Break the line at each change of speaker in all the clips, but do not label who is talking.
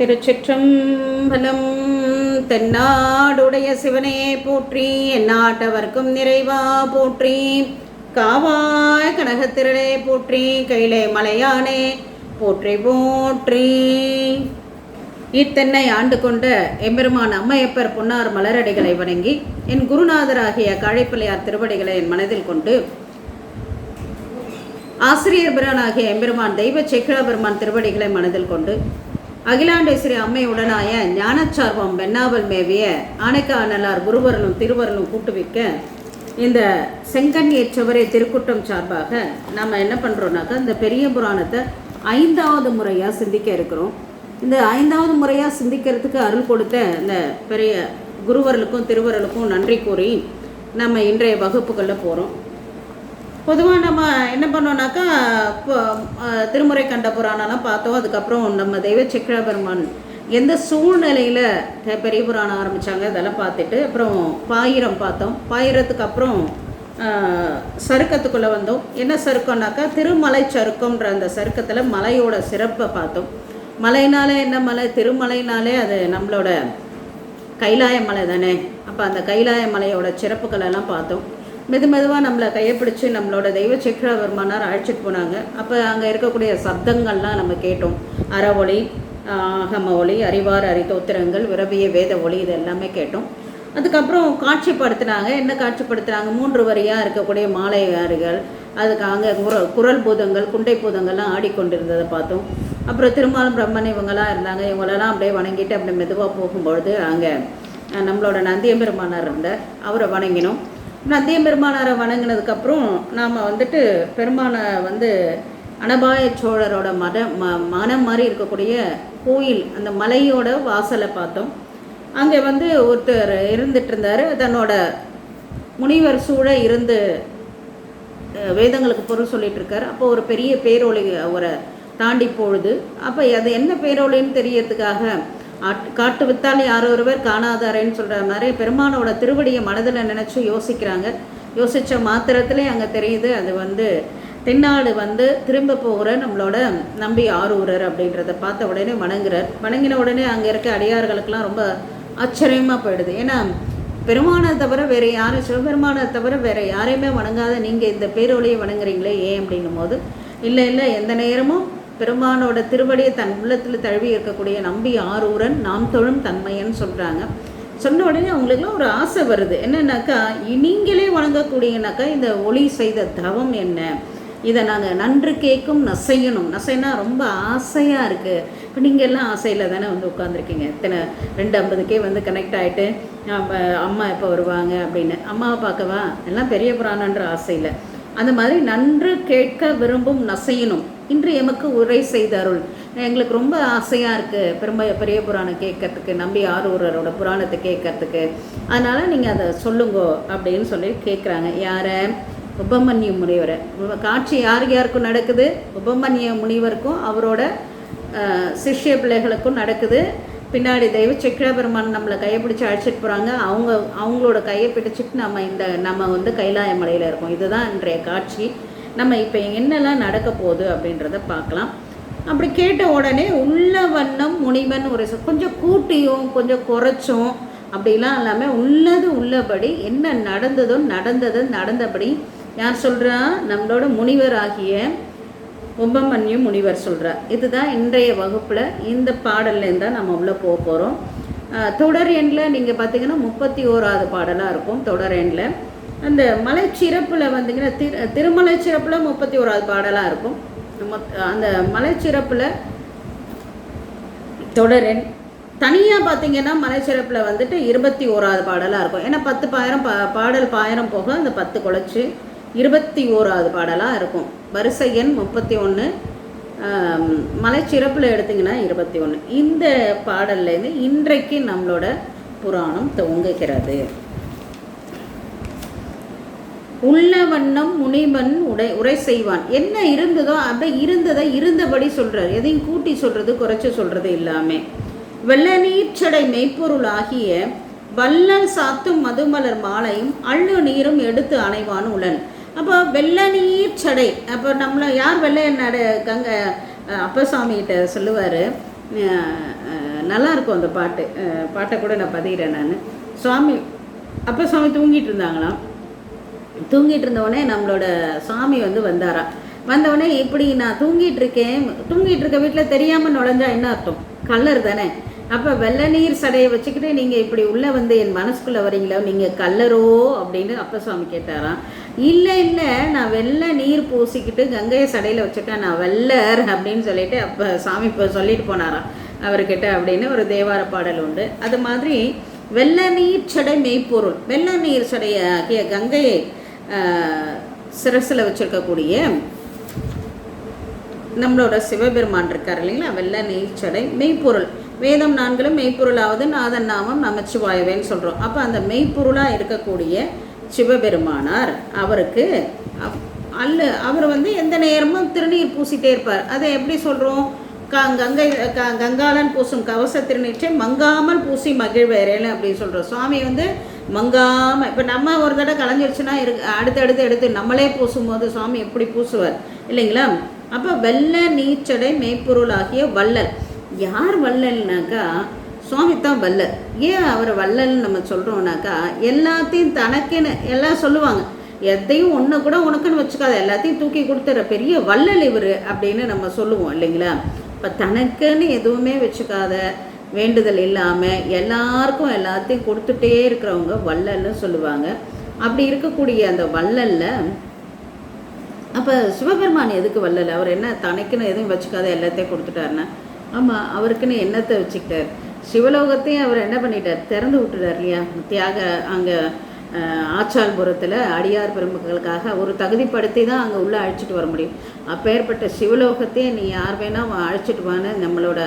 திருச்சிற்றம்பலம். தென்னாடுடைய சிவனே போற்றி, எந்நாட்டவர்க்கும் நிறைவா போற்றி. காவாய் கனகத்திரளே போற்றி, கையிலே மலையானே போற்றி போற்றி. இத்தென்னை ஆண்டு கொண்ட எம்பெருமான் அம்மையப்பர் பொன்னார் மலரடிகளை வணங்கி, என் குருநாதராகிய காழைப்பிள்ளையார் திருவடிகளை என் மனதில் கொண்டு, ஆசிரியர் பிரானாகிய எம்பெருமான் தெய்வ சேக்கிழாபெருமான் திருவடிகளை மனதில் கொண்டு, அகிலாண்டேஸ்வரி அம்மையுடனாய ஞானச்சார்வம் வெண்ணாவல் மேவிய ஆனைக்கானலார் குருவரலும் திருவரலும் கூட்டுவிக்க, இந்த செங்கன்னியற்றவரே திருக்குற்றம் சார்பாக நாம் என்ன பண்ணுறோம்னாக்கா, இந்த பெரிய புராணத்தை 5வது முறையாக சிந்திக்க இருக்கிறோம். இந்த 5வது முறையாக சிந்திக்கிறதுக்கு அருள் கொடுத்த இந்த பெரிய குருவரலுக்கும் திருவரலுக்கும் நன்றி கூறி நம்ம இன்றைய வகுப்புகளில் போகிறோம். பொதுவாக நம்ம என்ன பண்ணோம்னாக்கா, இப்போ திருமுறை கண்ட புராணம்லாம் பார்த்தோம். அதுக்கப்புறம் நம்ம தெய்வ சேக்கிழாபெருமான் எந்த சூழ்நிலையில் பெரிய புராணம் ஆரம்பித்தாங்க இதெல்லாம் பார்த்துட்டு, அப்புறம் பாயிரம் பார்த்தோம். பாயிரத்துக்கு அப்புறம் சருக்கத்துக்குள்ளே வந்தோம். என்ன சருக்கம்னாக்கா, திருமலை சருக்கம்ன்ற அந்த சருக்கத்தில் மலையோட சிறப்பை பார்த்தோம். மலைனாலே என்ன மலை? திருமலைனாலே அது நம்மளோட கைலாய மலை தானே. அப்போ அந்த கைலாய மலையோட சிறப்புகளெல்லாம் பார்த்தோம். மெதுவாக நம்மளை கையப்பிடிச்சு நம்மளோட தெய்வ சேக்கிழாபெருமானார் அழைச்சிட்டு போனாங்க. அப்போ அங்கே இருக்கக்கூடிய சப்தங்கள்லாம் நம்ம கேட்டோம். அறவொளி, அகம ஒளி, அறிவார் அறிதோத்திரங்கள், விரவிய வேத ஒளி, இது எல்லாமே கேட்டோம். அதுக்கப்புறம் காட்சிப்படுத்தினாங்க. என்ன காட்சிப்படுத்தினாங்க? 3 வரியாக இருக்கக்கூடிய மாலை ஆறுகள், அதுக்கு அங்கே குரல் பூதங்கள், குண்டை பூதங்கள்லாம் ஆடிக்கொண்டிருந்ததை பார்த்தோம். அப்புறம் திருமாலும் பிரம்மன் இவங்கெல்லாம் இருந்தாங்க. இவங்களெல்லாம் அப்படியே வணங்கிட்டு அப்படி மெதுவாக போகும்பொழுது அங்கே நம்மளோட நந்தியம்பெருமானார் இருந்தார். அவரை வணங்கினோம். நந்தியம்பெருமானாரை வணங்கினதுக்கப்புறம் நாம் பெருமானை அனபாய சோழரோட மனம் மாதிரி இருக்கக்கூடிய கோயில், அந்த மலையோட வாசலை பார்த்தோம். அங்கே ஒருத்தர் இருந்துட்டு இருந்தார். தன்னோட முனிவர் சூழ இருந்து வேதங்களுக்கு பொருள் சொல்லிட்டு இருக்கார். அப்போ ஒரு பெரிய பேரொளி அவரை தாண்டி போகுது. அப்போ அது என்ன பேரொளின்னு தெரியறதுக்காக, காட்டு வித்தால் யார் ஒருவர் காணாதாரேன்னு சொல்கிற மாதிரி பெருமானோட திருவடியை மனதில் நினச்சி யோசிக்கிறாங்க. யோசித்த மாத்திரத்திலே அங்கே தெரியுது, அது தென்னாடு திரும்ப போகிற நம்மளோட நம்பி ஆரூரர் அப்படின்றத பார்த்த உடனே வணங்குறார். வணங்கின உடனே அங்கே இருக்க அடியார்களுக்கெல்லாம் ரொம்ப ஆச்சரியமாக போயிடுது. ஏன்னா பெருமானை தவிர வேறு யாரும், சிவபெருமானை தவிர வேறு யாரையுமே வணங்காத நீங்கள் இந்த பேரொழியை வணங்குறீங்களே ஏன் அப்படின்னும் போது, இல்லை எந்த நேரமும் பெருமானோட திருவடியை தன் உள்ளத்தில் தழுவி இருக்கக்கூடிய நம்பி ஆரூரன் நாம் தொழும் தன்மையன்னு சொல்கிறாங்க. சொன்ன உடனே அவங்களுக்குலாம் ஒரு ஆசை வருது. என்னன்னாக்கா, நீங்களே வணங்கக்கூடியனாக்கா இந்த ஒளி செய்த தவம் என்ன, இதை நாங்கள் நன்று கேட்கும் நசையணும். நசைனா ரொம்ப ஆசையாக இருக்குது. இப்போ நீங்கள் எல்லாம் ஆசையில் தானே உட்காந்துருக்கீங்க. இத்தனை 2:50 கனெக்ட் ஆகிட்டு அம்மா எப்போ வருவாங்க அப்படின்னு அம்மாவை பார்க்கவா, எல்லாம் பெரிய புராணன்ற ஆசையில். அந்த மாதிரி நன்று கேட்க விரும்பும் நசையணும். இன்று எமக்கு உரை செய்த அருள். எங்களுக்கு ரொம்ப ஆசையாக இருக்குது பெரிய புராணம் கேட்கறதுக்கு, நம்பி ஆரூரரோட புராணத்தை கேட்கறதுக்கு. அதனால் நீங்கள் அதை சொல்லுங்கோ அப்படின்னு சொல்லி கேட்குறாங்க. யாரை? உபமன்ய முனிவரை. காட்சி யாருக்கும் நடக்குது? உபமன்ய முனிவருக்கும் அவரோட சிஷ்ய பிள்ளைகளுக்கும் நடக்குது. பின்னாடி தெய்வ சேக்கிழாபெருமான் நம்மளை கையை பிடிச்சி அழைச்சிட்டு போகிறாங்க. அவங்களோட கையை பிடிச்சிட்டு நம்ம கைலாய மலையில் இருக்கோம். இதுதான் இன்றைய காட்சி. நம்ம இப்போ என்னெல்லாம் நடக்க போகுது அப்படின்றத பார்க்கலாம். அப்படி கேட்ட உடனே உள்ள வண்ணம் முனிவன் ஒரு கொஞ்சம் கூட்டியும் கொஞ்சம் குறைச்சும் அப்படிலாம் இல்லாமல் உள்ளது உள்ளபடி என்ன நடந்ததோ நடந்தபடி யார் சொல்கிறா? நம்மளோட முனிவர் ஆகிய உபமன்யு முனிவர் சொல்கிறார். இதுதான் இன்றைய வகுப்பில் இந்த பாடல்லேருந்து தான் நம்ம உள்ளே போக போகிறோம். தொடர் எண்ணில் நீங்கள் பார்த்தீங்கன்னா 31வது பாடலாக இருக்கும். தொடர் எண்ணில் அந்த மலை சிறப்பில் திருமலை சிறப்பில் 31வது பாடலாக இருக்கும். அந்த மலை சிறப்பில் தொடர் எண் தனியாக பார்த்தீங்கன்னா மலை சிறப்பில் 21வது பாடலாக இருக்கும். ஏன்னா 10 பாடல் பாயிரம் போக அந்த 10 குழைச்சி 21வது பாடலாக இருக்கும். வரிசை எண் 31, மலை சிறப்பில் எடுத்திங்கன்னா 21. இந்த பாடல்லேருந்து இன்றைக்கு நம்மளோட புராணம் துவங்குகிறது. உள்ள வண்ணம் முனிவன் உரை செய்வான். என்ன இருந்ததோ அப்படியே இருந்ததை இருந்தபடி சொல்கிறார். எதையும் கூட்டி சொல்கிறது குறைச்சி சொல்கிறது இல்லாமல். வெள்ள நீர்ச்சடை மெய்ப்பொருள் ஆகிய வல்லல் சாத்தும் மதுமலர் மாலையும் அள்ளு நீரும் எடுத்து அணைவான் உளன். அப்போ வெள்ள நீர் சடை. அப்போ நம்மளை யார் வெள்ளை நட அப்பசாமிகிட்ட சொல்லுவார், நல்லாயிருக்கும் அந்த பாட்டை கூட நான் பதிகிறேன் நான். சுவாமி அப்போ சுவாமி தூங்கிட்டு இருந்தாங்களாம். தூங்கிட்டு இருந்தவொடனே நம்மளோட சாமி வந்து வந்தாராம். வந்தவொடனே இப்படி நான் தூங்கிட்டு இருக்க வீட்டில் தெரியாமல் நுழைஞ்சா என்ன அர்த்தம்? கல்லர் தானே. அப்போ வெள்ளை நீர் சடையை வச்சுக்கிட்டு நீங்கள் இப்படி உள்ளே வந்து என் மனசுக்குள்ளே வரீங்களா, நீங்கள் கல்லரோ அப்படின்னு அப்போ சுவாமி கேட்டாராம். இல்லை நான் வெள்ளை நீர் பூசிக்கிட்டு கங்கையை சடையில் வச்சுட்டேன், நான் வெள்ளர் அப்படின்னு சொல்லிட்டு அப்போ சாமி இப்போ சொல்லிட்டு போனாராம் அவர்கிட்ட அப்படின்னு ஒரு தேவார பாடல் உண்டு. அது மாதிரி வெள்ளை நீர் சடை மெய்ப்பொருள், வெள்ளை நீர் சடையாகிய கங்கையை சிரசில் வச்சுருக்கக்கூடிய நம்மளோட சிவபெருமான் இருக்கார் இல்லைங்களா, வெள்ளை நீர் சடை மெய்ப்பொருள். வேதம் 4 மெய்ப்பொருளாவது நாதன் நாமம் நமச்சிவாயவேன்னு சொல்கிறோம். அப்போ அந்த மெய்ப்பொருளாக இருக்கக்கூடிய சிவபெருமானார் அவருக்கு அவர் வந்து எந்த நேரமும் திருநீர் பூசிட்டே இருப்பார். அதை எப்படி சொல்கிறோம்? கங்காளன் பூசும் கவச திருநீற்றை மங்காமல் பூசி மகிழ்வேறேன்னு அப்படின்னு சொல்கிறோம். சுவாமி வந்து மங்காமல், இப்போ நம்ம ஒரு தடவை கலைஞ்சிருச்சுன்னா அடுத்தடுத்து எடுத்து நம்மளே பூசும்போது சுவாமி எப்படி பூசுவார் இல்லைங்களா? அப்போ வெள்ளை நீச்சடை மெய்ப்பொருளாகிய வள்ளல். யார் வள்ளல்னாக்கா சுவாமி தான் வள்ளல். ஏன் அவர் வள்ளல்னு நம்ம சொல்கிறோம்னாக்கா, எல்லாத்தையும் தனக்குன்னு எல்லாம் சொல்லுவாங்க, எதையும் ஒன்று கூட உனக்குன்னு வச்சுக்காத, எல்லாத்தையும் தூக்கி கொடுத்துற பெரிய வள்ளல் இவர் அப்படின்னு நம்ம சொல்லுவோம் இல்லைங்களா? இப்போ தனக்குன்னு எதுவுமே வச்சுக்காத, வேண்டுதல் இல்லாமல் எல்லாருக்கும் எல்லாத்தையும் கொடுத்துட்டே இருக்கிறவங்க வள்ளல்னு சொல்லுவாங்க. அப்படி இருக்கக்கூடிய அந்த வள்ளலில் அப்போ சிவபெருமான் எதுக்கு வள்ளல்? அவர் என்ன தனக்குன்னு எதுவும் வச்சுக்காத எல்லாத்தையும் கொடுத்துட்டாருன்னா, ஆமாம், அவருக்குன்னு என்னத்தை வச்சுக்கிட்டார்? சிவலோகத்தையும் அவர் என்ன பண்ணிட்டார்? திறந்து விட்டுட்டார் இல்லையா? அங்கே ஆச்சால்புரத்தில் அடியார் பெருமக்களுக்காக ஒரு தகுதிப்படுத்தி தான் அங்கே உள்ளே அழைச்சிட்டு வர முடியும். அப்பேற்பட்ட சிவலோகத்தையே நீ யார் வேணால் அழைச்சிட்டு வான்னு நம்மளோட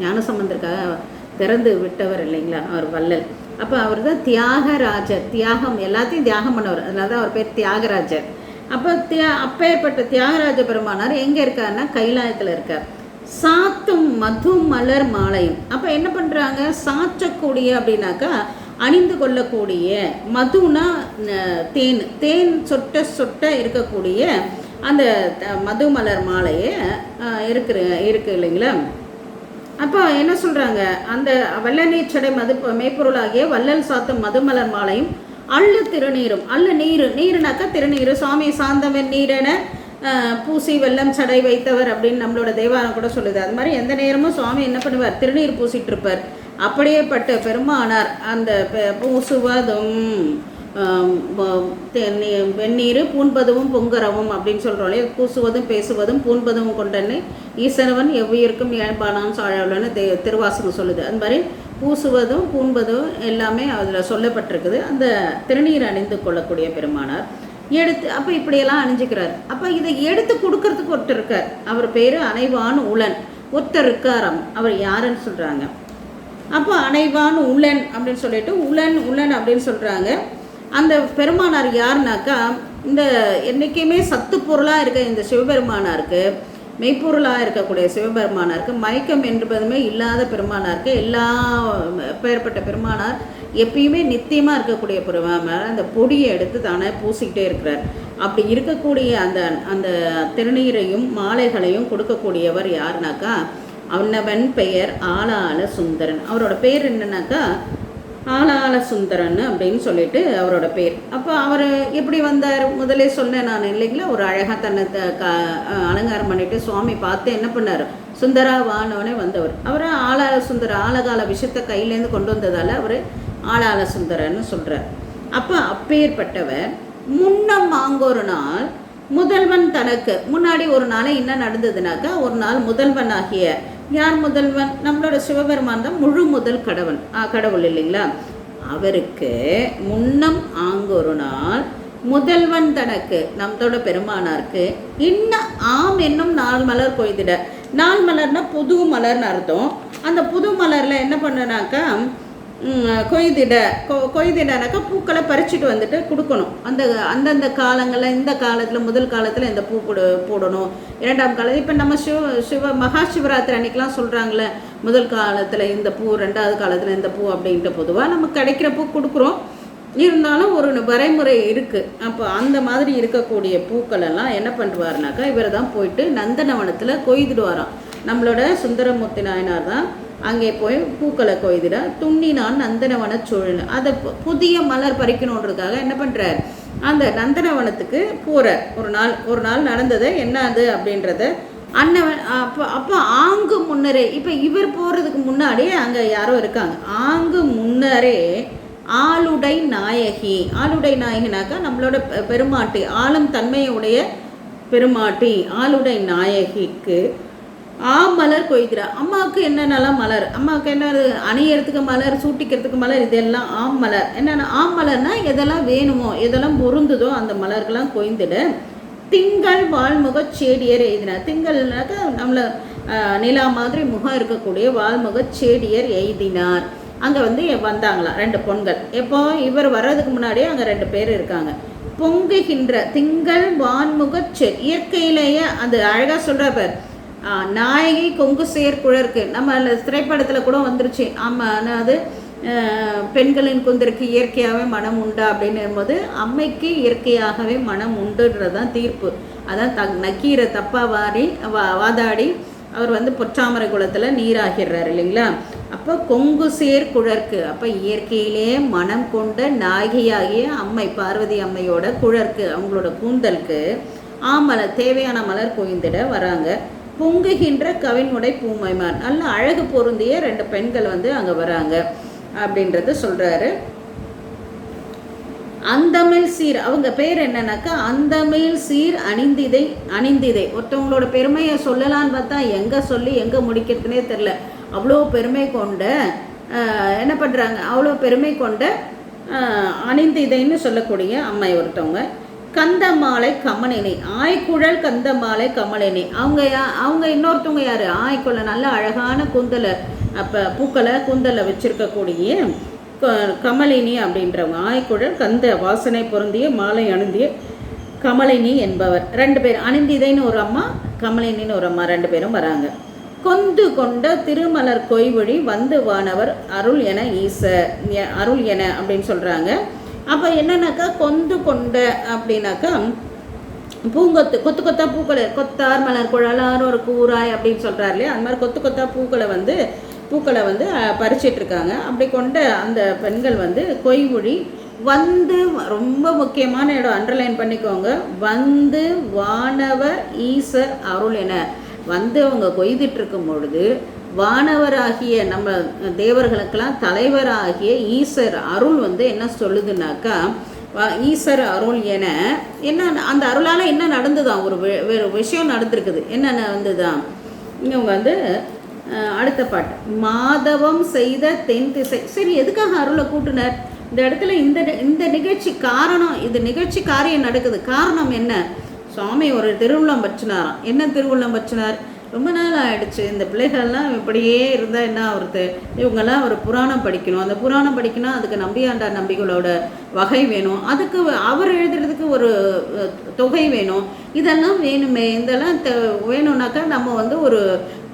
ஞானசம்பந்தருக்காக திறந்து விட்டவர் இல்லைங்களா அவர் வள்ளல். அப்போ அவர் தான் தியாகராஜர். தியாகம் எல்லாத்தையும் தியாகம் பண்ணவர், அதனால தான் அவர் பேர் தியாகராஜர். அப்போ அப்பேற்பட்ட தியாகராஜ பெருமானார் எங்கே இருக்காருன்னா கைலாயத்தில் இருக்கார். சாத்தும் மது மலர் மாலையும். அப்போ என்ன பண்ணுறாங்க? சாற்றக்கூடிய அப்படின்னாக்கா அணிந்து கொள்ளக்கூடிய, மதுனா தேன் சொட்ட இருக்கக்கூடிய அந்த மது மலர் மாலையை இருக்கு இல்லைங்களா? அப்போ என்ன சொல்கிறாங்க? அந்த வெள்ளை நீச்சடை மெய்ப்பொருளாகிய வள்ளல் சாத்தும் மதுமலர் மாலையும் அள்ளு திருநீரும். நீருனாக்கா திருநீர். சுவாமி சாந்தவன் நீரென பூசி வெள்ளம் சடை வைத்தவர் அப்படின்னு நம்மளோட தேவாரம் கூட சொல்லுது. அது மாதிரி எந்த நேரமும் சுவாமி என்ன பண்ணுவார்? திருநீர் பூசிட்டு இருப்பார். அப்படியேப்பட்ட பெருமானார் அந்த பூசுவதும் வெந்நீர் பூண்பதுவும் பொங்கரவும் அப்படின்னு சொல்கிறோம். பூசுவதும் பேசுவதும் பூண்பதும் கொண்டனே ஈசனவன் எவ்வுயிருக்கும் இயல்பானான் சாழவலன்னு திருவாசகம் சொல்லுது. அது மாதிரி பூசுவதும் பூண்பதும் எல்லாமே அதில் சொல்லப்பட்டிருக்குது. அந்த திருநீர் அணிந்து கொள்ளக்கூடிய பெருமானார் அப்போ இப்படியெல்லாம் அணிஞ்சிக்கிறார். அப்போ இதை எடுத்து கொடுக்கறதுக்கு ஒருத்தர் இருக்கார். அவர் பேர் அனைவான் உளன். ஒருத்தர் இருக்காராம். அவர் யாருன்னு சொல்கிறாங்க? அப்போ அனைவான் உளன் அப்படின்னு சொல்லிட்டு உளன் அப்படின்னு சொல்கிறாங்க. அந்த பெருமானார் யாருனாக்கா, இந்த என்றைக்குமே சத்து பொருளாக இருக்க இந்த சிவபெருமானாருக்கு, மெய்ப்பொருளாக இருக்கக்கூடிய சிவபெருமானாருக்கு மயக்கம் என்பதுமே இல்லாத பெருமானாருக்கு, எல்லா பெயர்பட்ட பெருமானார் எப்பயுமே நித்தியமாக இருக்கக்கூடிய பெருமானார் அந்த பொடியை எடுத்து தானே பூசிக்கிட்டே இருக்கிறார். அப்படி இருக்கக்கூடிய அந்த திருநீரையும் மாலைகளையும் கொடுக்கக்கூடியவர் யாருனாக்கா, அவனவன் பெயர் ஆளாள சுந்தரன். அவரோட பேர் என்னன்னாக்கா ஆளாள சுந்தரன் அப்படின்னு சொல்லிட்டு அவரோட பேர். அப்போ அவர் எப்படி வந்தார்? முதலே சொன்னேன் நான் இல்லைங்களா, ஒரு அழகாக தன்னை அலங்காரம் பண்ணிட்டு சுவாமி பார்த்து என்ன பண்ணார்? சுந்தரா வானவனே வந்தவர். அவர் ஆளாள சுந்தர, ஆழகால விஷயத்தை கையிலேருந்து கொண்டு வந்ததால் அவர் ஆளாள சுந்தரன்னு சொல்கிறார். அப்போ அப்பேற்பட்டவர் முன்னம் மாங்கொரு நாள் முதல்வன் தனக்கு முன்னாடி ஒரு நாள் என்ன நடந்ததுனாக்கா, ஒரு நாள் முதல்வன் ஆகிய யார் முதல்வன்? நம்மளோட சிவபெருமான் தான் முழு முதல் கடவுள் இல்லைங்களா? அவருக்கு முன்னம் ஆங்கொரு நாள் முதல்வன் தனக்கு நம்மளோட பெருமானாருக்கு ஆம் என்னும் 4 மலர் கொய்திட. 4 மலர்னா புது மலர்னு அர்த்தம். அந்த புது மலரில் என்ன பண்ணனாக்கா கொய்திடனாக்கா பூக்களை பறிச்சுட்டு வந்துட்டு கொடுக்கணும். அந்தந்த காலங்களில், இந்த காலத்தில் முதல் காலத்தில் இந்த பூ போடணும், 2ஆம் காலத்தில் இப்போ நம்ம மகா சிவராத்திரி அன்னைக்கெலாம் சொல்கிறாங்களே, முதல் காலத்தில் இந்த பூ, 2ஆவது காலத்தில் இந்த பூ அப்படின்ட்டு பொதுவாக நமக்கு கிடைக்கிற பூ கொடுக்குறோம். இருந்தாலும் ஒரு வரைமுறை இருக்குது. அப்போ அந்த மாதிரி இருக்கக்கூடிய பூக்களெல்லாம் என்ன பண்ணுவார்னாக்கா, இவர் தான் போயிட்டு நந்தனவனத்தில் கொய்திடுவாராம். நம்மளோட சுந்தரமூர்த்தி நாயனார் தான் அங்கே போய் பூக்களை கொய்திட துண்ணினான் நந்தனவன சூழல். அதை புதிய மலர் பறிக்கணுன்றதுக்காக என்ன பண்ணுறார், அந்த நந்தனவனத்துக்கு போகிறார். ஒரு நாள் நடந்தது என்ன அது அப்படின்றத அண்ணவன் அப்போ ஆங்கு முன்னரே, இப்போ இவர் போகிறதுக்கு முன்னாடியே அங்கே யாரோ இருக்காங்க. ஆங்கு முன்னரே ஆளுடை நாயகி. ஆளுடை நாயகினாக்கா நம்மளோட பெருமாட்டி, ஆளும் தன்மையுடைய பெருமாட்டி ஆளுடை நாயகிக்கு மலர் கொய்கிறா. அம்மாவுக்கு என்னென்னலாம் மலர், அம்மாவுக்கு என்ன அணியறதுக்கு மலர், சூட்டிக்கிறதுக்கு மலர், இதெல்லாம் மலர். என்னென்ன மலர்னா எதெல்லாம் வேணுமோ எதெல்லாம் பொருந்துதோ அந்த மலர்கள்லாம் கொய்ந்துட திங்கள் வால்முக செடியர் எய்தினார். திங்கள்னாக்கா நம்மளை நிலா மாதிரி முகம் இருக்கக்கூடிய வால்முக செடியர் எய்தினார். அங்கே வந்தாங்களாம் 2 பொண்கள். எப்போ இவர் வர்றதுக்கு முன்னாடியே அங்கே 2 பேர் இருக்காங்க. பொங்குகின்ற திங்கள் வான்முக இயற்கையிலேயே அது அழகாக சொல்கிறப்ப நாயகி கொங்கு செயற்குழற்கு நம்ம திரைப்படத்தில் கூட வந்துருச்சு. ஆமாம், அது பெண்களின் குந்திற்கு இயற்கையாகவே மனம் உண்டா அப்படின்னும் போது அம்மைக்கு இயற்கையாகவே மனம் உண்டுன்றதான் தீர்ப்பு. அதான் நக்கீரை தப்பாக வாதாடி அவர் பொற்றாமரை குளத்தில் நீராகிறார் இல்லைங்களா. அப்போ கொங்கு சேர் குழற்கு, அப்போ இயற்கையிலே மனம் கொண்ட நாயகியாகிய அம்மை பார்வதி அம்மையோட குழற்கு, அவங்களோட கூந்தலுக்கு மலர் தேவையான மலர் கொய்ந்திட வராங்க. பொங்குகின்ற கவினுடை பூமைமார், நல்ல அழகு பொருந்திய 2 பெண்கள் அங்கே வராங்க அப்படின்றத சொல்கிறாரு. அந்தமிழ் சீர், அவங்க பேர் என்னன்னாக்கா அந்தமிழ் சீர் அணிந்திதை. ஒருத்தவங்களோட பெருமையை சொல்லலான்னு பார்த்தா எங்கே சொல்லி எங்கே முடிக்கிறதுனே தெரில. அவ்வளோ பெருமை கொண்ட என்ன பண்ணுறாங்க, அவ்வளோ பெருமை கொண்ட அணிந்திதைன்னு சொல்லக்கூடிய அம்மை ஒருத்தவங்க. கந்தமாலை கமலினி, ஆய்குழல் கந்தமாலை கமலினி. அவங்க இன்னொருத்தவங்க யார், ஆய்குழல் நல்ல அழகான கூந்தலை பூக்களை கூந்தலை வச்சிருக்கக்கூடிய கமலினி அப்படின்றவங்க. ஆய்குழல் கந்த வாசனை பொருந்திய மாலை அணிந்திய கமலினி என்பவர். 2 பேர், அணிந்திதைன்னு ஒரு அம்மா, கமலினின்னு ஒரு அம்மா, 2 பேரும் வராங்க. கொந்து கொண்ட திருமலர் கொய்வழி வானவர் அருள் என அருள் என அப்படின்னு சொல்கிறாங்க. அப்போ என்னன்னாக்கா கொந்து கொண்ட அப்படின்னாக்கா பூங்கொத்து, கொத்து கொத்தா பூக்களை, கொத்தார் மலர் குழலார் ஒரு கூராய் அப்படின்னு சொல்கிறார் இல்லையா. அந்த மாதிரி கொத்து கொத்தா பூக்களை பறிச்சிட்ருக்காங்க. அப்படி கொண்ட அந்த பெண்கள் கொய்வொழி ரொம்ப முக்கியமான இடம், அண்டர்லைன் பண்ணிக்கோங்க. வானவர் ஈசர் அருள் என அவங்க கொய்திட்ருக்கும் பொழுது வானவராகிய நம்ம தேவர்களுக்கெல்லாம் தலைவராகிய ஈசர் அருள் என்ன சொல்லுதுன்னாக்கா, ஈசர் அருள் என என்ன, அந்த அருளால் என்ன நடந்துதான், ஒரு விஷயம் நடந்திருக்குது. என்னென்ன வந்துதான் இவங்க அடுத்த பாட்டு மாதவம் செய்த தென் திசை. சரி, எதுக்காக அருளை கூட்டினார் இந்த இடத்துல? இந்த நிகழ்ச்சி காரணம், இது நிகழ்ச்சி காரியம் நடக்குது, காரணம் என்ன? சுவாமி ஒரு திருவுள்ளம் பற்றினாராம். என்ன திருவுள்ளம் பற்றினார்? ரொம்ப நாள் ஆயிடுச்சு, இந்த பிள்ளைகள்லாம் இப்படியே இருந்தால் என்ன ஆகுறது, இவங்கெல்லாம் ஒரு புராணம் படிக்கணும். அந்த புராணம் படிக்கணும், அதுக்கு நம்பியாண்டார் நம்பிகளோட வகை வேணும், அதுக்கு அவர் எழுதுறதுக்கு ஒரு தொகை வேணும், இதெல்லாம் வேணுமே. இதெல்லாம் வேணும்னாக்கா நம்ம ஒரு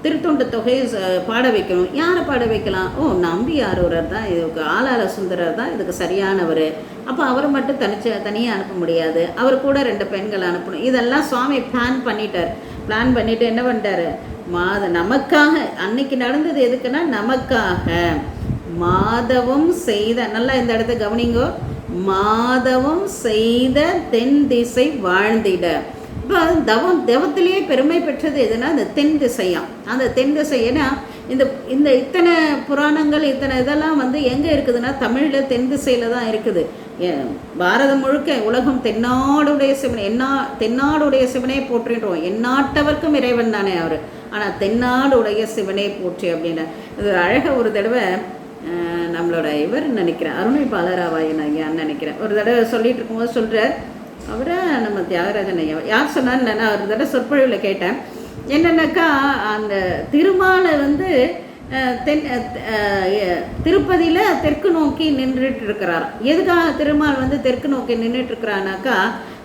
திருத்தொண்ட தொகையை பாட வைக்கணும். யாரை பாட வைக்கலாம்? நம்பியார் ஒருவர் தான் இதுக்கு, ஆளாள சுந்தரர் தான் இதுக்கு சரியானவர். அப்போ அவரை மட்டும் தனியாக அனுப்ப முடியாது, அவர் கூட 2 பெண்கள் அனுப்பணும். இதெல்லாம் சுவாமி பிளான் பண்ணிவிட்டு என்ன பண்ணிட்டாரு, நமக்காக அன்னைக்கு நடந்தது எதுக்குன்னா நமக்காக மாதவம் செய்த, நல்லா இந்த இடத்த கவனிங்கோ, மாதவம் செய்த தென் திசை வாழ்ந்திட. இப்போ தவத்திலேயே பெருமை பெற்றது எதுனா அந்த தென் திசையாம். அந்த தென் திசை, ஏன்னா இந்த இத்தனை புராணங்கள் இத்தனை இதெல்லாம் எங்கே இருக்குதுன்னா தமிழில் தென் திசையில் தான் இருக்குது. பாரதம் முழுக்க உலகம் தென்னாடுடைய சிவனை, தென்னாடுடைய சிவனை போற்றின்றோம். எந்நாட்டவர்க்கும் இறைவன் தானே அவர், ஆனால் தென்னாடுடைய சிவனை போற்றி அப்படின்னு. இது அழகாக ஒரு தடவை நம்மளோட இவர் நினைக்கிறேன், அருணை பாலராவாயன் ஐயான்னு நினைக்கிறேன், ஒரு தடவை சொல்லிட்டு இருக்கும்போது சொல்கிறார், அவரை நம்ம தியாகராஜன் ஐயா யார் சொன்னான்னு நான் ஒரு தடவை சொற்பொழிவில் கேட்டேன். என்னென்னாக்கா அந்த திருமாலை திருப்பதியில் தெற்கு நோக்கி நின்றுட்டு இருக்கிறார். எதுக்காக திருமால் தெற்கு நோக்கி நின்றுட்டு இருக்கிறானாக்கா,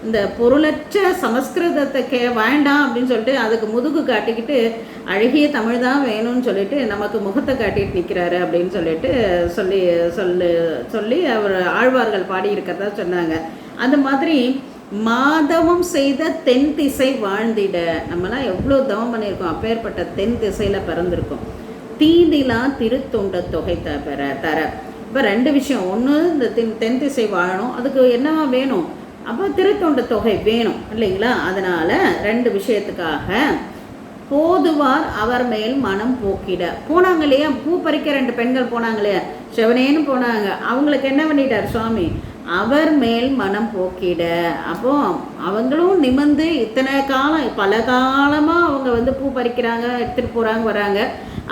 இந்த பொருளற்ற சமஸ்கிருதத்தை வேண்டாம் அப்படின்னு சொல்லிட்டு அதுக்கு முதுகு காட்டிக்கிட்டு அழகிய தமிழ் தான் வேணும்னு சொல்லிட்டு நமக்கு முகத்தை காட்டிட்டு நிற்கிறாரு அப்படின்னு சொல்லி அவர் ஆழ்வார்கள் பாடியிருக்கிறதா சொன்னாங்க. அந்த மாதிரி மாதவம் செய்த தென் திசை வாழ்ந்திட, நம்மலாம் எவ்வளோ தவம் பண்ணியிருக்கோம், அப்பேற்பட்ட தென் திசையில் பிறந்திருக்கோம். தீதிலா திருத்தொண்ட தொகை தர. இப்போ 2 விஷயம். ஒன்று, இந்த தென் திசை வாழணும், அதுக்கு என்னவா வேணும்? அப்போ திருத்தொண்ட தொகை வேணும் இல்லைங்களா? அதனால் 2 விஷயத்துக்காக போதுவார் அவர் மேல் மனம் போக்கிட போனாங்க இல்லையா? பூ பறிக்க 2 பெண்கள் போனாங்க இல்லையா? சிவனேன்னு போனாங்க. அவங்களுக்கு என்ன பண்ணிட்டார் சுவாமி? அவர் மேல் மனம் போக்கிட. அப்போ அவங்களும் நிமிர்ந்து இத்தனை காலம், பல காலமாக அவங்க வந்து பூ பறிக்கிறாங்க, எடுத்துகிட்டு போகிறாங்க, வராங்க.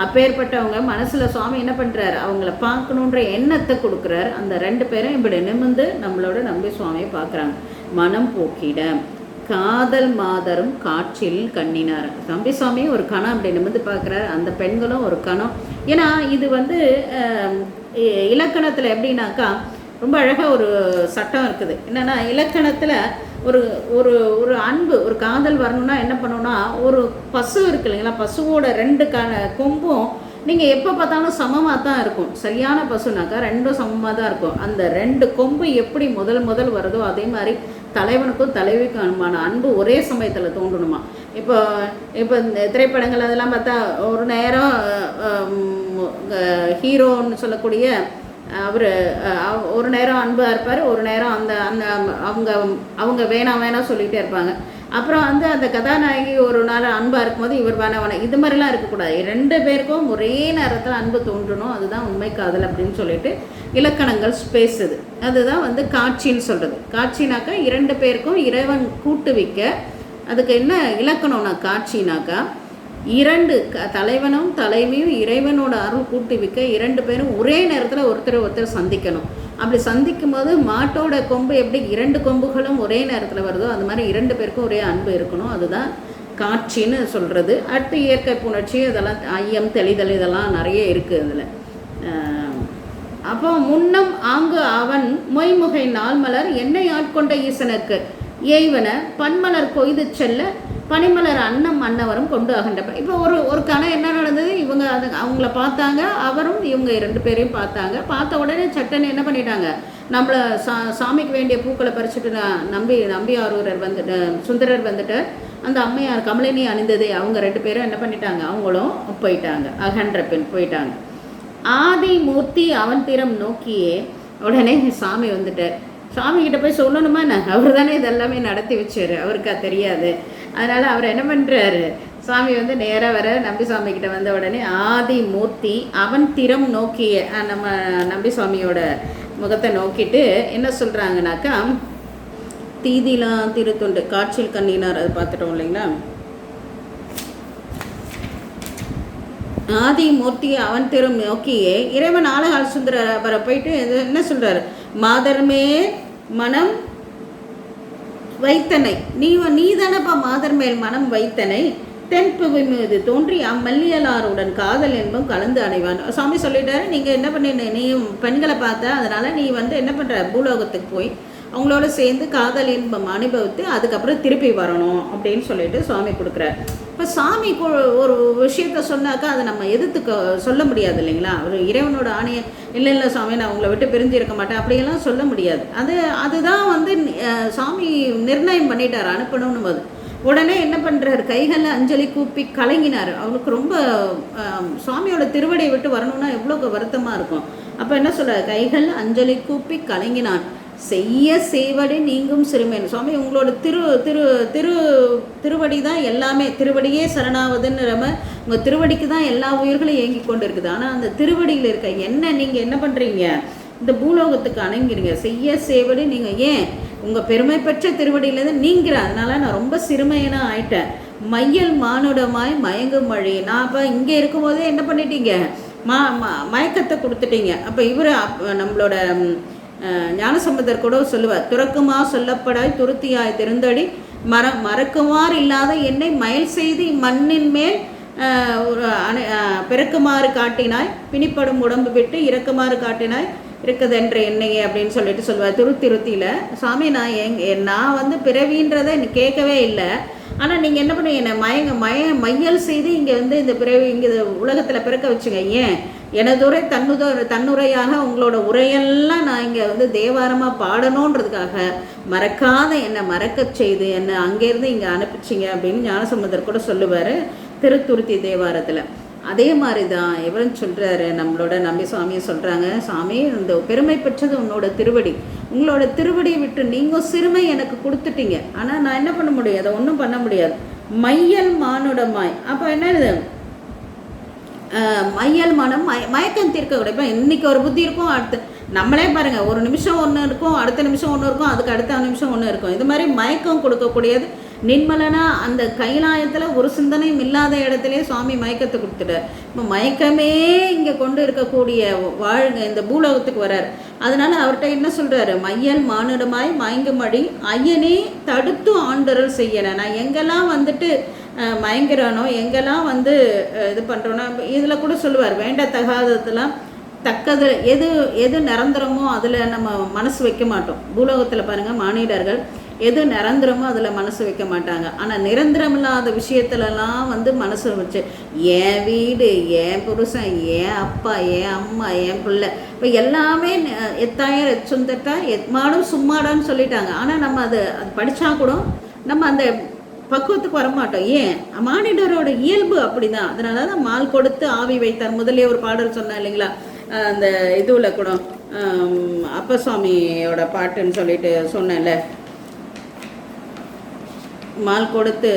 அப்பேற்பட்டவங்க மனசில் சுவாமி என்ன பண்ணுறாரு? அவங்கள பார்க்கணுன்ற எண்ணத்தை கொடுக்குறாரு. அந்த 2 பேரும் இப்படி நிமிர்ந்து நம்மளோட நம்பி சுவாமியை பார்க்குறாங்க. மனம் போக்கிட காதல் மாதரும் காற்றில் கண்ணினார். நம்பி சுவாமியும் ஒரு கணம் அப்படி நிமிர்ந்து பார்க்குறாரு, அந்த பெண்களும் ஒரு கணம். ஏன்னா இது வந்து இலக்கணத்தில் எப்படின்னாக்கா ரொம்ப அழகாக ஒரு சட்டம் இருக்குது. என்னென்னா, இலக்கணத்தில் ஒரு ஒரு ஒரு அன்பு, ஒரு காதல் வரணும்னா என்ன பண்ணணும்னா, ஒரு பசு இருக்கு இல்லைங்களா? பசுவோட 2 கொம்பும் நீங்கள் எப்போ பார்த்தாலும் சமமாக தான் இருக்கும். சரியான பசுனாக்கா 2ம் சமமாக தான் இருக்கும். அந்த 2 கொம்பு எப்படி முதல் வருதோ அதே மாதிரி தலைவனுக்கும் தலைவிக்குமான அன்பு ஒரே சமயத்தில் தோன்றணுமா. இப்போ இந்த திரைப்படங்கள் அதெல்லாம் பார்த்தா ஒரு நேரம் ஹீரோன்னு சொல்லக்கூடிய அவர் ஒரு நேரம் அன்பாக இருப்பார், ஒரு நேரம் அந்த அந்த அவங்க வேணாம் சொல்லிகிட்டே இருப்பாங்க. அப்புறம் வந்து அந்த கதாநாயகி ஒரு நாள் அன்பாக இருக்கும்போது இவர் வேணாம், இது மாதிரிலாம் இருக்கக்கூடாது. 2 பேருக்கும் ஒரே நேரத்தில் அன்பு தோன்றணும். அதுதான் உண்மை காதல் அப்படின்னு சொல்லிட்டு இலக்கணங்கள் பேசுது. அதுதான் வந்து காட்சின்னு சொல்கிறது. காட்சினாக்கா 2 பேருக்கும் இறைவன் கூட்டுவிக்க. அதுக்கு என்ன இலக்கணம்னா காட்சினாக்கா 2 தலைவனும் தலைவியும் இறைவனோட அருள் கூட்டுவிக்க 2 பேரும் ஒரே நேரத்தில் ஒருத்தர் சந்திக்கணும். அப்படி சந்திக்கும் போது மாட்டோட கொம்பு எப்படி 2 கொம்புகளும் ஒரே நேரத்தில் வருதோ அது மாதிரி 2 பேருக்கும் ஒரே அன்பு இருக்கணும். அதுதான் காட்சின்னு சொல்கிறது. அடுத்து இயற்கை புணர்ச்சி, இதெல்லாம் ஐயம் தெளிதல், இதெல்லாம் நிறைய இருக்குது அதில். அப்போ முன்னம் ஆங்கு அவன் மொய்முகை நாள்மலர் என்னை ஆட்கொண்ட ஈசனுக்கு ஏய்வன பன்மலர் கொய்து செல்ல பனிமலர் அன்னம் அன்னவரும் கொண்டு அகண்டப்ப. இப்போ ஒரு கணம் என்ன நடந்தது? இவங்க அவங்கள பார்த்தாங்க, அவரும் இவங்க 2 பேரையும் பார்த்தாங்க. பார்த்த உடனே சட்டன்னு என்ன பண்ணிட்டாங்க? நம்மளை சாமிக்கு வேண்டிய பூக்களை பறிச்சுட்டு நம்பியாரூரர் வந்துட்டு சுந்தரர் வந்துட்டு அந்த அம்மையார் கமலினி அணிந்ததே அவங்க 2 பேரும் என்ன பண்ணிட்டாங்க? அவங்களும் போயிட்டாங்க, அகன்ற பெண் போயிட்டாங்க. ஆதி மூர்த்தி அவன் திறம் நோக்கியே உடனே சாமி வந்துட்டார். சாமிக்கிட்ட போய் சொல்லணுமா என்ன? அவர் தானே இதெல்லாமே நடத்தி வச்சார், அவருக்கு தெரியாது. அதனால் அவர் என்ன பண்ணுறாரு? சாமி வந்து நேராக வர நம்பி சுவாமிக்கிட்ட வந்த உடனே ஆதி மூர்த்தி அவன் திறம் நோக்கிய நம்ம நம்பி சுவாமியோட முகத்தை நோக்கிட்டு என்ன சொல்கிறாங்கனாக்கா, தீதிலா திருத்தொண்டு காட்சியில் கண்ணினார். அது பார்த்துட்டோம் இல்லைங்களா? ஆதி மூர்த்தி அவன் திறம் நோக்கியே இறைவன் ஆலகால் சுந்தர அவரை போயிட்டு என்ன சொல்கிறார்? மாதர்மே மனம் வைத்தனை நீ தானப்பா மாதர் மேல் மனம் வைத்தனை தென்புவி மீது தோன்றி அம்மல்லியலாருடன் காதல் என்பதும் கலந்து அடைவான். சாமி சொல்லிட்டாரு, நீங்கள் என்ன பண்ண, நீயும் பெண்களை பார்த்த, அதனால் நீ வந்து என்ன பண்ணுற, பூலோகத்துக்கு போய் அவங்களோட சேர்ந்து காதல் இன்பம் அனுபவித்து அதுக்கப்புறம் திருப்பி வரணும் அப்படின்னு சொல்லிட்டு சுவாமி கொடுக்குறாரு. இப்போ சாமி ஒரு விஷயத்த சொன்னாக்கா அதை நம்ம எதிர்த்து சொல்ல முடியாது இல்லைங்களா? ஒரு இறைவனோட ஆணையம் இல்லை சாமி நான் உங்களை விட்டு பிரிஞ்சு இருக்க மாட்டேன் அப்படியெல்லாம் சொல்ல முடியாது. அதுதான் வந்து சாமி நிர்ணயம் பண்ணிட்டார் அனுப்பணும்னு போது. உடனே என்ன பண்ணுறாரு? கைகளில் அஞ்சலி கூப்பி கலங்கினார். அவனுக்கு ரொம்ப சுவாமியோட திருவடியை விட்டு வரணும்னா எவ்வளோ வருத்தமாக இருக்கும். அப்போ என்ன சொல்கிறார்? கைகள் அஞ்சலி கூப்பி கலங்கினான் செய்ய சேவடி நீங்கும் சிறுமேன். சுவாமி உங்களோட திருவடி தான் எல்லாமே, திருவடியே சரணாவதுன்னு உங்கள் திருவடிக்கு தான் எல்லா உயிர்களும் இயங்கி கொண்டு இருக்குது. ஆனால் அந்த திருவடியில் இருக்க என்ன நீங்கள் என்ன பண்ணுறீங்க? இந்த பூலோகத்துக்கு அணங்கிறீங்க. செய்ய சேவடி நீங்கள் ஏன் உங்கள் பெருமை பெற்ற திருவடியிலேருந்து நீங்கிற, அதனால நான் ரொம்ப சிறுமையனாக ஆயிட்டேன். மையல் மானுடமாய் மயங்கும் மழை. நான் அப்போ இங்கே இருக்கும்போதே என்ன பண்ணிட்டீங்க? மயக்கத்தை கொடுத்துட்டீங்க. அப்போ இவர் நம்மளோட ஞானசம்பந்தர் கூட சொல்லுவார், துறக்குமா சொல்லப்படாய் துருத்தியாய் திருந்தடி மறக்குமாறு இல்லாத என்னை மயல் செய்து மண்ணின் மேல் ஒரு பெருக்குமாறு காட்டினாய் பிணிப்படும் உடம்பு விட்டு இறக்குமாறு காட்டினாய் இருக்குதென்ற என்னையே அப்படின்னு சொல்லிட்டு சொல்லுவார். திருத்தியில் சாமி நான் வந்து பிறவின்றதை கேட்கவே இல்லை. ஆனால் நீங்கள் என்ன பண்ணுவீங்க? என்னை மையல் செய்து இங்கே வந்து இந்த பிறவி இங்கே உலகத்தில் பிறக்க வச்சுங்க. ஏன் எனதுரை தன்னுரையாக உங்களோட உரையெல்லாம் நான் இங்கே வந்து தேவாரமாக பாடணுன்றதுக்காக மறக்காத என்னை மறக்க செய்து என்னை அங்கேருந்து இங்கே அனுப்பிச்சிங்க அப்படின்னு ஞானசம்பந்தர் கூட சொல்லுவார் திருத்துருத்தி தேவாரத்தில். அதே மாதிரி தான் இவரும் சொல்கிறாரு, நம்மளோட நம்பி சுவாமியை சொல்கிறாங்க, சாமி இந்த பெருமை பெற்றது உன்னோட திருவடி, உங்களோட திருவடியை விட்டு நீங்கள் சிறுமை எனக்கு கொடுத்துட்டீங்க, ஆனால் நான் என்ன பண்ண முடியும், அதை ஒன்றும் பண்ண முடியாது. மையல் மானுடமாய், அப்போ என்னது மையல் மனம் மயக்கம் தீர்க்க கூட. இப்போ இன்றைக்கி ஒரு புத்தி இருக்கும், அடுத்து நம்மளே பாருங்கள், ஒரு நிமிஷம் ஒன்று இருக்கும், அடுத்த நிமிஷம் ஒன்று இருக்கும், அதுக்கு அடுத்த நிமிஷம் ஒன்று இருக்கும். இது மாதிரி மயக்கம் கொடுக்கக்கூடியது நிர்மலனா அந்த கைலாயத்தில் ஒரு சிந்தனையும் இல்லாத இடத்துலே சுவாமி மயக்கத்தை கொடுத்துட்டார். இப்போ மயக்கமே இங்கே கொண்டு இருக்கக்கூடிய வாழ்க இந்த பூலோகத்துக்கு வர்றார். அதனால் அவர்கிட்ட என்ன சொல்கிறாரு, மையல் மானுடமாய் மயங்குமடி ஐயனே தடுத்து ஆண்டருள் செய்யணும். நான் எங்கெல்லாம் வந்துட்டு மயங்கிறானோ, எங்கெல்லாம் வந்து இது பண்ணுறோன்னா, இதில் கூட சொல்லுவார், வேண்டத்தகாததெல்லாம் தக்கது எது எது நிரந்தரமோ அதில் நம்ம மனசு வைக்க மாட்டோம். பூலோகத்தில் பாருங்கள், மானிடர்கள் எது நிரந்தரமோ அதில் மனசு வைக்க மாட்டாங்க. ஆனால் நிரந்தரம் இல்லாத விஷயத்துலலாம் வந்து மனசு வச்சு, என் வீடு, என் புருஷன், என் அப்பா, என் அம்மா, என் பிள்ளை, இப்போ எல்லாமே எத்தாயிரம் சொந்தட்டா எத்மாடும் சும்மாடான்னு சொல்லிட்டாங்க. ஆனால் நம்ம அது படித்தா கூட நம்ம அந்த பக்குவத்துக்கு வரமாட்டோம். ஏன், மானிடரோட இயல்பு அப்படி தான். அதனால தான் மால் கொடுத்து ஆவி வைத்தார். முதலே ஒரு பாடல் சொன்னேன் இல்லைங்களா, அந்த இதுவில் கூட அப்பசுவாமியோட பாட்டுன்னு சொல்லிட்டு சொன்னேன்ல, மால் கொடுத்து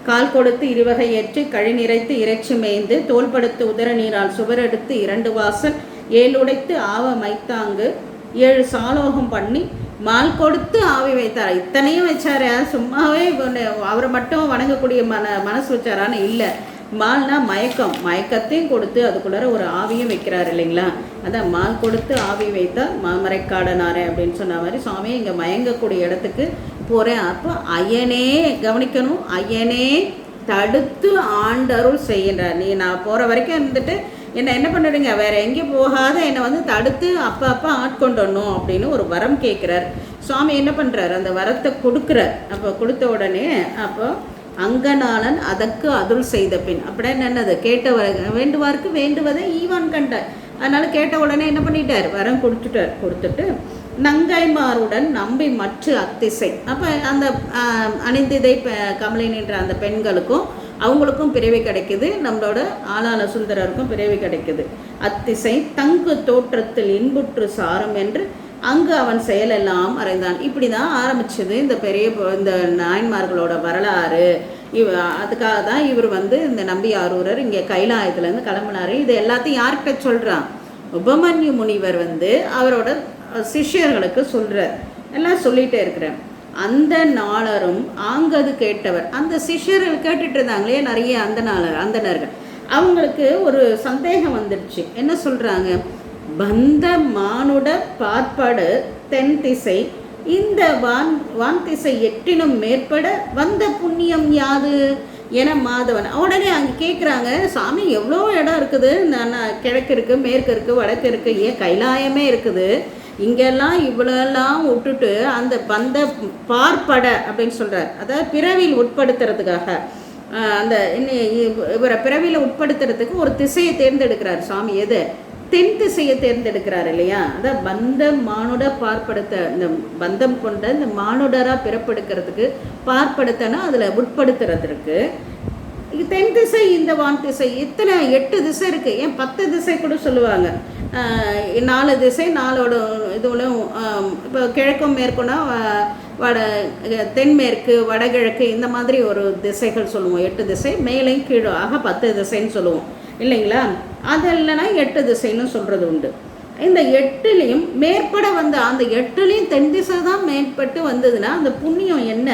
கால் கொடுத்து இருவகை ஏற்று கழி நிறைத்து இறைச்சி மேய்ந்து தோள்படுத்து உதர நீரால் சுவரெடுத்து 2 வாசல் 7 உடைத்து ஆவ மைத்தாங்கு 7 சாலோகம் பண்ணி மால் கொடுத்து ஆவி வைத்தார். இத்தனையும் வச்சார, சும்மாவே அவரை மட்டும் வணங்கக்கூடிய மனசு வச்சாரான்னு இல்லை. மால்னா மயக்கம், மயக்கத்தையும் கொடுத்து அதுக்குள்ளார ஒரு ஆவியும் வைக்கிறார் இல்லைங்களா. அதான் மால் கொடுத்து ஆவி வைத்தால் மாமரைக்காடனாரே அப்படின்னு சொன்ன மாதிரி சுவாமி இங்கே மயங்கக்கூடிய இடத்துக்கு போகிறேன். அப்போ ஐயனே கவனிக்கணும், ஐயனே தடுத்து ஆண்டருள் செய்கின்றார். நீ நான் போகிற வரைக்கும் இருந்துட்டு என்ன பண்ணுறீங்க, வேறு எங்கேயும் போகாத என்னை வந்து தடுத்து அப்போ ஆட்கொண்டணும் அப்படின்னு ஒரு வரம் கேட்குறார். சுவாமி என்ன பண்ணுறார், அந்த வரத்தை கொடுக்குறார். அப்போ கொடுத்த உடனே அப்போ அங்கநாளன் அதற்கு அருள் செய்த பின், அப்படின்னு என்னது, வேண்டுவார்க்கு வேண்டுவதை ஈவான் கண்டார். அதனால் கேட்ட உடனே என்ன பண்ணிட்டார், வரம் கொடுத்துட்டு நங்கைமாருடன் நம்பி மற்ற அத்திசை. அப்போ அந்த அணிந்திதை கமலை நின்ற அந்த பெண்களுக்கும் அவங்களுக்கும் பிறவி கிடைக்குது, நம்மளோட ஆளாள சுந்தரருக்கும் பிறவி கிடைக்குது. அத்திசை தங்கு தோற்றத்தில் இன்புற்று சாரம் என்று அங்கு அவன் செயலெல்லாம் அறைந்தான். இப்படி தான் ஆரம்பிச்சது இந்த நாயன்மார்களோட வரலாறு. அதுக்காக தான் இவர் வந்து இந்த நம்பியாரூரர் இங்கே கைலாயத்துலேருந்து கிளம்பினார். இது எல்லாத்தையும் யார்கிட்ட சொல்கிறான், உபமன்யு முனிவர் வந்து அவரோட சிஷ்யர்களுக்கு சொல்கிறார். எல்லாம் சொல்லிகிட்டே இருக்கிறேன். அந்த நாளரும் ஆங்கது கேட்டவர், அந்த சிஷ்யர்கள் கேட்டுட்டு இருந்தாங்களே நிறைய அந்தணர்கள், அவங்களுக்கு ஒரு சந்தேகம் வந்துடுச்சு. என்ன சொல்கிறாங்க, பந்த மானுட பார்ப்படு தென் திசை இந்த வான் திசை எட்டினும் மேற்பட வந்த புண்ணியம் யாது என மாதவன். உடனே அங்கே கேட்குறாங்க, சாமி எவ்வளோ இடம் இருக்குது, கிழக்கு இருக்குது, மேற்கு இருக்குது, வடக்கு இருக்குது, ஏன் கைலாயமே இருக்குது, இங்கெல்லாம் இவ்வளோலாம் விட்டுட்டு அந்த பந்த பார்ப்பட அப்படின்னு சொல்கிறார். அதாவது பிறவியில் உட்படுத்துறதுக்காக அந்த இவரை பிறவியில் உட்படுத்துறதுக்கு ஒரு திசையை தேர்ந்தெடுக்கிறார் சுவாமி. எது, தென் திசையை தேர்ந்தெடுக்கிறார் இல்லையா. அதான் பந்தம் மானுட பார்ப்படுத்த, இந்த பந்தம் கொண்ட இந்த மானுடராக பிறப்படுக்கிறதுக்கு, பார்ப்படுத்தனா அதில் உட்படுத்துறதுக்கு தென் திசை இந்த வான் திசை. இத்தனை 8 திசை இருக்குது, ஏன் 10 திசை கூட சொல்லுவாங்க. 4 திசை 4ஓட இதுவும் இப்போ கிழக்கும் மேற்குனா தென்மேற்கு வடகிழக்கு இந்த மாதிரி ஒரு திசைகள் சொல்லுவோம். 8 திசை மேலையும் கீழே ஆக 10 திசைன்னு சொல்லுவோம் இல்லைங்களா. அது இல்லைன்னா 8 திசைன்னு சொல்கிறது உண்டு. இந்த 8லையும் மேற்பட வந்து அந்த 8லையும் தென் திசை தான் மேற்பட்டு வந்ததுன்னா அந்த புண்ணியம் என்ன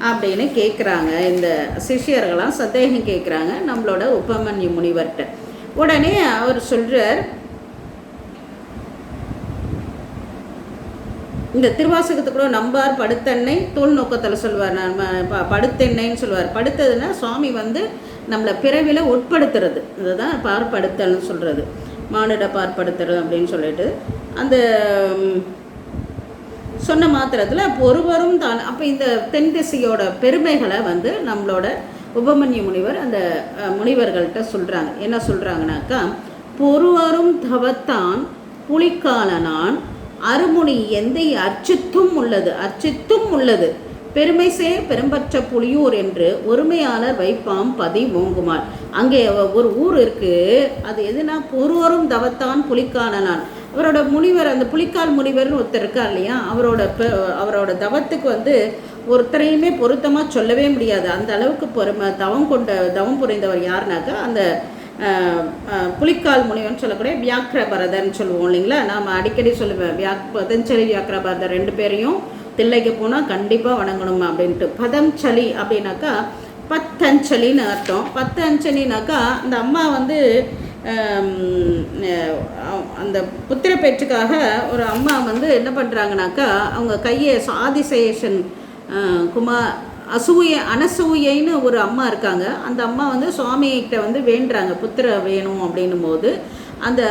அப்படின்னு கேட்குறாங்க. இந்த சிஷ்யர்களாம் சந்தேகம் கேட்குறாங்க நம்மளோட உபமன்யு முனிவர்கிட்ட. உடனே அவர் சொல்கிறார், இந்த திருவாசகத்துக்குள்ள நம்பார் படுத்தெண்ணை தோல் நோக்கத்தில் சொல்லுவார், நம்ம படுத்தெண்ணெய்ன்னு சொல்லுவார். படுத்ததுன்னா சுவாமி வந்து நம்மளை பிறவியில் உட்படுத்துறது, இதுதான் பார்ப்படுத்தல்னு சொல்கிறது, மானுட பார்ப்படுத்துறது அப்படின்னு சொல்லிட்டு அந்த சொன்ன மாத்திரத்தில் ஒருவரும் தான். அப்போ இந்த தென் திசையோட பெருமைகளை வந்து நம்மளோட உபமன்யு முனிவர் அந்த முனிவர்கள்ட்ட சொல்கிறாங்க. என்ன சொல்கிறாங்கனாக்கா, பொறுவரும் தவத்தான் புலிக்காலனான் அருமுனி எந்தை அர்ச்சித்தும் உள்ளது பெருமைசே பெரும்பற்ற புலியூர் என்று ஒருமையாளர் வைப்பாம் பதி ஓங்குமாள். அங்கே ஒரு ஊர் இருக்கு, அது எதுனா பொருவரும் தவத்தான் புலிக்கானலான். அவரோட முனிவர், அந்த புலிக்கால் முனிவர்னு ஒருத்தர் இருக்கா இல்லையா, அவரோட தவத்துக்கு ஒருத்தரையுமே பொருத்தமாக சொல்லவே முடியாது. அந்த அளவுக்கு தவம் புரிந்தவர் யாருனாக்கா அந்த புலிக்கால் முனிவன் சொல்லக்கூடிய வியாக்கிரபரதன் சொல்லுவோம் இல்லைங்களா. நாம் அடிக்கடி சொல்லுவேன், பதஞ்சலி வியாக்கிரபரதர் 2 பேரையும் தில்லைக்கு போனால் கண்டிப்பாக வணங்கணும் அப்படின்ட்டு. பதஞ்சலி அப்படின்னாக்கா பத்தஞ்சலின்னு அர்த்தம். பத்தஞ்சலினாக்கா அந்த அம்மா அந்த புத்திர பேச்சுக்காக ஒரு அம்மா என்ன பண்ணுறாங்கனாக்கா, அவங்க கையை ஆதிசேஷன் அனசூயைன்னு ஒரு அம்மா இருக்காங்க. அந்த அம்மா சுவாமிகிட்ட வேண்டுறாங்க புத்திர வேணும் அப்படின்னும் போது அந்த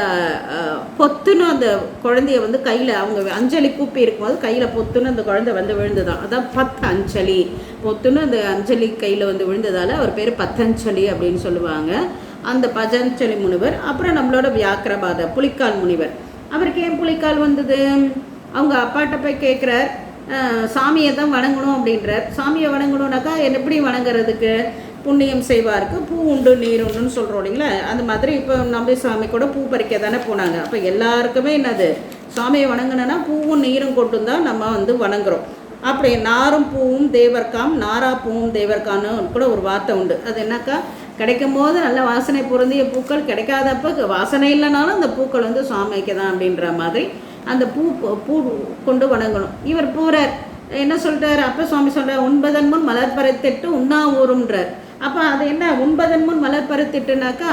பொத்துன்னு அந்த குழந்தைய கையில் அவங்க அஞ்சலி கூப்பி இருக்கும்போது கையில் பொத்துன்னு அந்த குழந்தை விழுந்துதான். அதான் பத்தஞ்சலி. பொத்துன்னு அந்த அஞ்சலி கையில் விழுந்ததால் அவர் பேர் பத்தஞ்சலி அப்படின்னு சொல்லுவாங்க. அந்த பதஞ்சலி முனிவர். அப்புறம் நம்மளோட வியாக்கிரபாத புலிக்கால் முனிவர். அவருக்கு ஏன் புலிக்கால் வந்தது? அவங்க அப்பாட்ட போய் கேட்குறார், சாமியை தான் வணங்கணும் அப்படின்றார். சாமியை வணங்கணுன்னாக்கா எப்படி வணங்குறதுக்கு? புண்ணியம் செய்வாருக்கு பூ உண்டு நீர் உண்டுன்னு சொல்கிறோம் இல்லைங்களா. அந்த மாதிரி இப்போ நம்பி சாமி கூட பூ பறிக்க தானே போனாங்க. அப்போ எல்லாருக்குமே என்னது, சாமியை வணங்கினா பூவும் நீரும் கொண்டு தான் நம்ம வணங்குறோம். அப்படி நாரும் பூவும் தேவர்காம், நாரா பூவும் தேவர்கான்னு கூட ஒரு வார்த்தை உண்டு. அது என்னக்கா, கிடைக்கும் போது நல்ல வாசனை பொருந்திய பூக்கள், கிடைக்காதப்ப வாசனை இல்லைனாலும் அந்த பூக்கள் சுவாமிக்கு தான் அப்படின்ற மாதிரி அந்த பூ கொண்டு வணங்கணும். இவர் போகிறார், என்ன சொல்கிறார்? அப்போ சுவாமி சொல்கிறார், 9 முன் மலர் பறித்திட்டு உண்ணா ஊருன்றார். அப்போ அது என்ன 9 முன் மலர் பறித்திட்டுனாக்கா,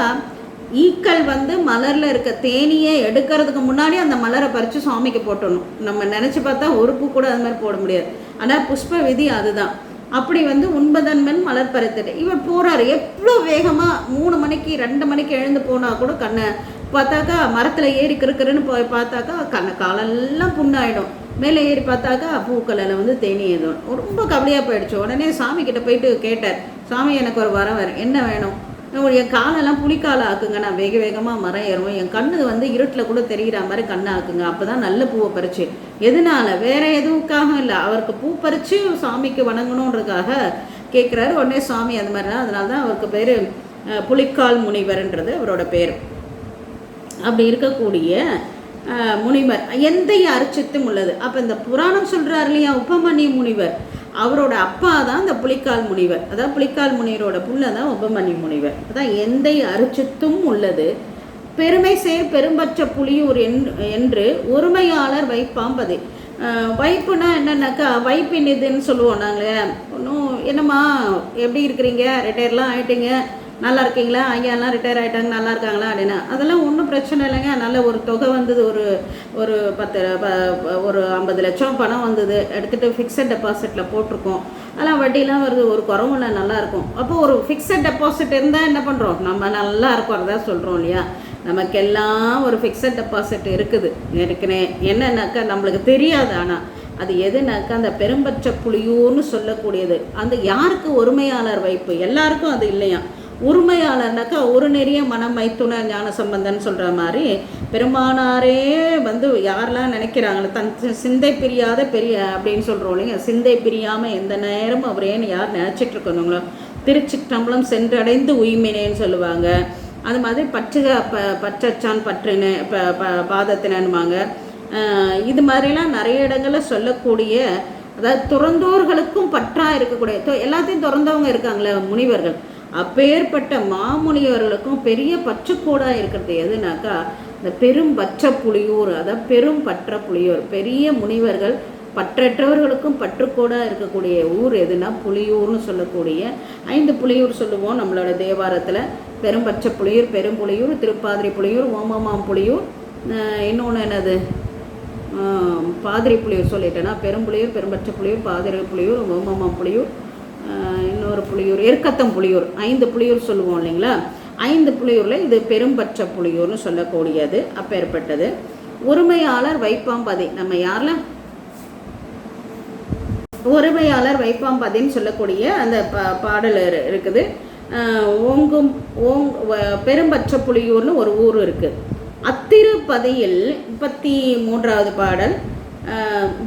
ஈக்கள் மலரில் இருக்க தேனியை எடுக்கிறதுக்கு முன்னாடி அந்த மலரை பறித்து சுவாமிக்கு போட்டணும். நம்ம நினச்சி பார்த்தா ஒரு பூ கூட அது மாதிரி போட முடியாது. ஆனால் புஷ்ப விதி அதுதான். அப்படி 9 மண் மலர் பறித்துட்டு இவர் போகிறாரு. எவ்வளோ வேகமாக 3 மணிக்கு 2 மணிக்கு எழுந்து போனால் கூட கண்ணை பார்த்தாக்கா மரத்தில் ஏறி கிறுக்குறன்னு போய் பார்த்தாக்கா காலெல்லாம் புண்ணாயிடும். மேலே ஏறி பார்த்தாக்கா பூக்களில் தேனி எதுவும் ரொம்ப கவலையாக போயிடுச்சு. உடனே சாமி கிட்ட போயிட்டு கேட்டார், சாமி எனக்கு ஒரு வரம் வேறு, என்ன வேணும்? என் காலெல்லாம் புலிக்காலை ஆக்குங்க, நான் வேக வேகமாக மரம் ஏறுவேன், என் கண்ணு இருட்டில் கூட தெரிகிற மாதிரி கண்ணை ஆக்குங்க, அப்போ தான் நல்ல பூவை பறிச்சு. எதனால? வேறு எதுவுக்காக இல்லை, அவருக்கு பூ பறித்து சாமிக்கு வணங்கணுன்றதுக்காக கேட்குறாரு. உடனே சாமி அது மாதிரி தான், அதனால தான் அவருக்கு பேர் புலிக்கால் முனிவர்ன்றது அவரோட பேர். அப்படி இருக்கக்கூடிய முனிவர் எந்த அரிச்சித்தும் உள்ளது. அப்போ இந்த புராணம் சொல்கிறார் இல்லையா, உபமன்யு முனிவர், அவரோட அப்பா தான் இந்த புலிக்கால் முனிவர். அதான் புலிக்கால் முனிவரோட புள்ள தான் உபமன்யு முனிவர். அதான் எந்த அரிச்சித்தும் உள்ளது பெருமை சேர் பெரும்பற்ற புலியூர் என்று ஒருமையாளர் வைப்பாம்பது. வைப்புனா என்னன்னாக்கா, வைப்பின் இதுன்னு சொல்லுவோம் நாங்கள். ஒன்றும் என்னம்மா எப்படி இருக்கிறீங்க, ரிட்டையர்லாம் ஆகிட்டீங்க, நல்லா இருக்கீங்களா, ஐயாலாம் ரிட்டையர் ஆகிட்டாங்க, நல்லா இருக்காங்களா அப்படின்னா, அதெல்லாம் ஒன்றும் பிரச்சனை இல்லைங்க. நல்ல ஒரு தொகை வந்தது, ஒரு 50 லட்சம் பணம் வந்தது, எடுத்துகிட்டு ஃபிக்ஸட் டெபாசிட்டில் போட்டிருக்கோம், அதெல்லாம் வட்டிலாம் வருது, ஒரு குறவும் இல்லை, நல்லாயிருக்கும். அப்போ ஒரு ஃபிக்ஸட் டெபாசிட் இருந்தால் என்ன பண்ணுறோம், நம்ம நல்லா இருக்கிறதா சொல்கிறோம் இல்லையா. நமக்கெல்லாம் ஒரு ஃபிக்ஸட் டெபாசிட் இருக்குது ஏற்கனவே. என்னன்னாக்கா நம்மளுக்கு தெரியாது, ஆனால் அது எதுனாக்கா அந்த பெரும்பற்ற புலியூர்னு சொல்லக்கூடியது. அந்த யாருக்கு ஒருமையாளர் வைப்பு, எல்லாருக்கும் அது இல்லையா. உரிமையாளர்னாக்கா ஒரு நெறிய மனம் மைத்துன ஞான சம்பந்தன் சொல்கிற மாதிரி பெருமானாரே யாரெல்லாம் நினைக்கிறாங்களே தன் சிந்தை பிரியாத பெரிய அப்படின்னு சொல்கிறோம் இல்லைங்க. சிந்தை பிரியாமல் எந்த நேரமும் அவரேன்னு யார் நினச்சிட்டு இருக்கணுங்களோ, திருச்சிற்றம்பலம் சென்றடைந்து உய்மினேன்னு சொல்லுவாங்க. அது மாதிரி பற்றச்சான் பற்றின பாதத்தினன்னுவாங்க. இது மாதிரிலாம் நிறைய இடங்களில் சொல்லக்கூடிய, அதாவது துறந்தோர்களுக்கும் பற்றாக இருக்கக்கூடிய, எல்லாத்தையும் துறந்தவங்க இருக்காங்களே முனிவர்கள், அப்பேற்பட்ட மாமுனிவர்களுக்கும் பெரிய பற்றுக்கூடாக இருக்கிறது எதுனாக்கா இந்த பெரும் பற்ற புலியூர். அதாவது பெரும் பற்ற புலியூர். பெரிய முனிவர்கள் பற்றற்றவர்களுக்கும் பற்றுக்கூடாக இருக்கக்கூடிய ஊர் எதுனா புலியூர்னு சொல்லக்கூடிய 5 புலியூர் சொல்லுவோம் நம்மளோட தேவாரத்தில். பெரும்பற்ற புலியூர், பெரும்புலியூர், திருப்பாதிரி புலியூர், ஓமமாம் புலியூர், இன்னொன்று என்னது பாதிரி புலியூர் சொல்லிட்டேன்னா, பெரும்புலியூர், பெரும்பற்ற புலியூர், பாதிரி புலியூர், ஓமமாம் புலியூர், இன்னொரு புலியூர் எருக்கத்தம் புலியூர். 5 புலியூர் சொல்லுவோம் இல்லைங்களா. 5 புலியூரில் இது பெரும்பற்ற புலியூர்னு சொல்லக்கூடியது. அப்பேற்பட்டது ஒருமையாளர் வைப்பாம்பதி. நம்ம யாரில் ஒருமையாளர் வைப்பாம்பதின்னு சொல்லக்கூடிய அந்த பாடல் இருக்குது. பெரும்பற்ற புலியூர்னு ஒரு ஊர் இருக்குது. அத்திருப்பதியில் 33வது பாடல்,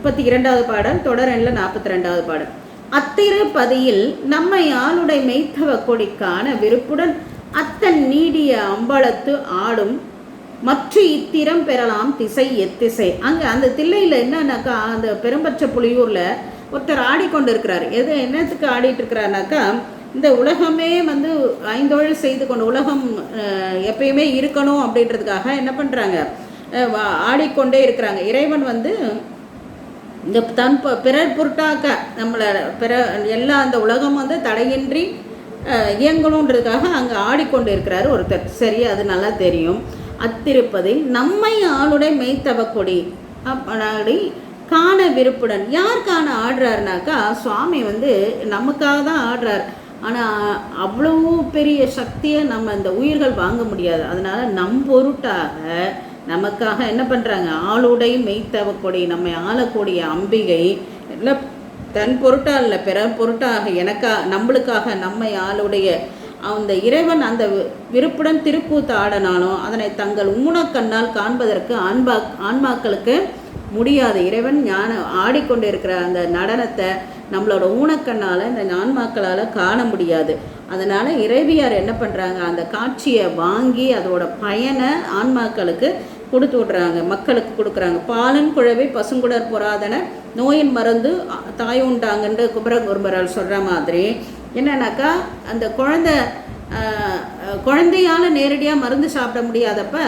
32வது பாடல், தொடரில் 42வது பாடல். அத்திருப்பதியில் நம்மை ஆளுடை மெய்த்தவ கொடிக்கான விருப்புடன் அத்தன் நீடிய அம்பலத்து ஆடும் மற்ற இத்திரம் பெறலாம் திசை எத்திசை. அங்கே அந்த தில்லையில் என்னன்னாக்கா, அந்த பெரும்பற்ற புலியூரில் ஒருத்தர் ஆடிக்கொண்டு இருக்கிறார். என்னத்துக்கு ஆடிட்டு இருக்கிறாருனாக்கா, இந்த உலகமே வந்து ஐந்தொழில் செய்து கொண்டு உலகம் எப்பயுமே இருக்கணும் அப்படின்றதுக்காக என்ன பண்ணுறாங்க, ஆடிக்கொண்டே இருக்கிறாங்க. இறைவன் வந்து இந்த பிறர் பொருட்டாக்க நம்மளை எல்லா அந்த உலகம் வந்து தடையின்றி இயங்கணுன்றதுக்காக அங்கே ஆடிக்கொண்டு இருக்கிறாரு ஒருத்தர். சரி, அது நல்லா தெரியும். அத்திருப்பதில் நம்மை ஆளுடைய மெய்த்தவ கொடி அப்படி காண விருப்புடன். யார் காண ஆடுறாருனாக்கா, சுவாமி வந்து நமக்காக தான் ஆடுறார். ஆனால் அவ்வளோ பெரிய சக்தியை நம்ம இந்த உயிர்கள் வாங்க முடியாது. அதனால் நம் பொருட்டாக நமக்காக என்ன பண்ணுறாங்க, ஆளுடை மெய்த்தவ கொடி, நம்மை ஆளக்கூடிய அம்பிகை எல்லாம் தன் பொருட்டாக இல்லை பிற பொருட்டாக நம்மளுக்காக நம்மை ஆளுடைய அந்த இறைவன் அந்த விருப்புடன் திருக்கூத்து ஆடனானோ அதனை தங்கள் ஊனக்கண்ணால் காண்பதற்கு ஆன்மாக்களுக்கு முடியாது. இறைவன் ஆடிக்கொண்டு இருக்கிற அந்த நடனத்தை நம்மளோட ஊனக்கண்ணால் இந்த ஆன்மாக்களால் காண முடியாது. அதனால் இறைவியார் என்ன பண்ணுறாங்க, அந்த காட்சியை வாங்கி அதோட பயனை ஆன்மாக்களுக்கு கொடுத்து விட்றாங்க, மக்களுக்கு கொடுக்குறாங்க. பாலன் குழவை பசுங்குடர் பொறாதன நோயின் மருந்து தாயுண்டாங்கன்னு குமரகுருபரால் சொல்கிற மாதிரி என்னன்னாக்கா, அந்த குழந்தையால் நேரடியாக மருந்து சாப்பிட முடியாதப்ப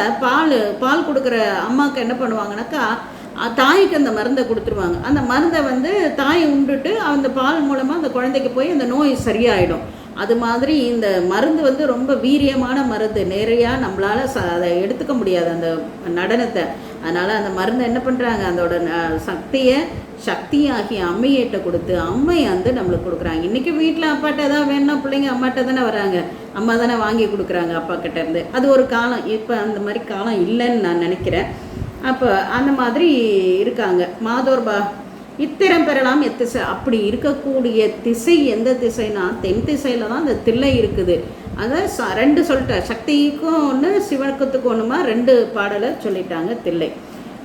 பால் கொடுக்குற அம்மாவுக்கு என்ன பண்ணுவாங்கனாக்கா, தாய்க்கு அந்த மருந்தை கொடுத்துருவாங்க. அந்த மருந்தை வந்து தாய் உண்டுட்டு அந்த பால் மூலமாக அந்த குழந்தைக்கு போய் அந்த நோய் சரியாயிடும். அது மாதிரி இந்த மருந்து வந்து ரொம்ப வீரியமான மருந்து, நேரையாக நம்மளால் அதை எடுத்துக்க முடியாது அந்த நடனத்தை. அதனால் அந்த மருந்தை என்ன பண்ணுறாங்க, அதோட சக்தியாகி அம்மையிட்ட கொடுத்து அம்மை வந்து நம்மளுக்கு கொடுக்குறாங்க. இன்றைக்கி வீட்டில் அப்பாட்ட ஏதாவது வேணும்னா பிள்ளைங்க அம்மாட்ட தானே வராங்க, அம்மா தானே வாங்கி கொடுக்குறாங்க அப்பா கிட்டேருந்து. அது ஒரு காலம். இப்போ அந்த மாதிரி காலம் இல்லைன்னு நான் நினைக்கிறேன். அப்போ அந்த மாதிரி இருக்காங்க. மாதோர்பா இத்திரம் பெறலாம் எத்திசை. அப்படி இருக்கக்கூடிய திசை எந்த திசைனா தென் திசையில் தான் அந்த தில்லை இருக்குது. அதை ரெண்டு சொல்லிட்டேன், சக்திக்கும் ஒன்று சிவனுக்கத்துக்கும் ஒன்றுமா ரெண்டு பாடலை சொல்லிட்டாங்க. தில்லை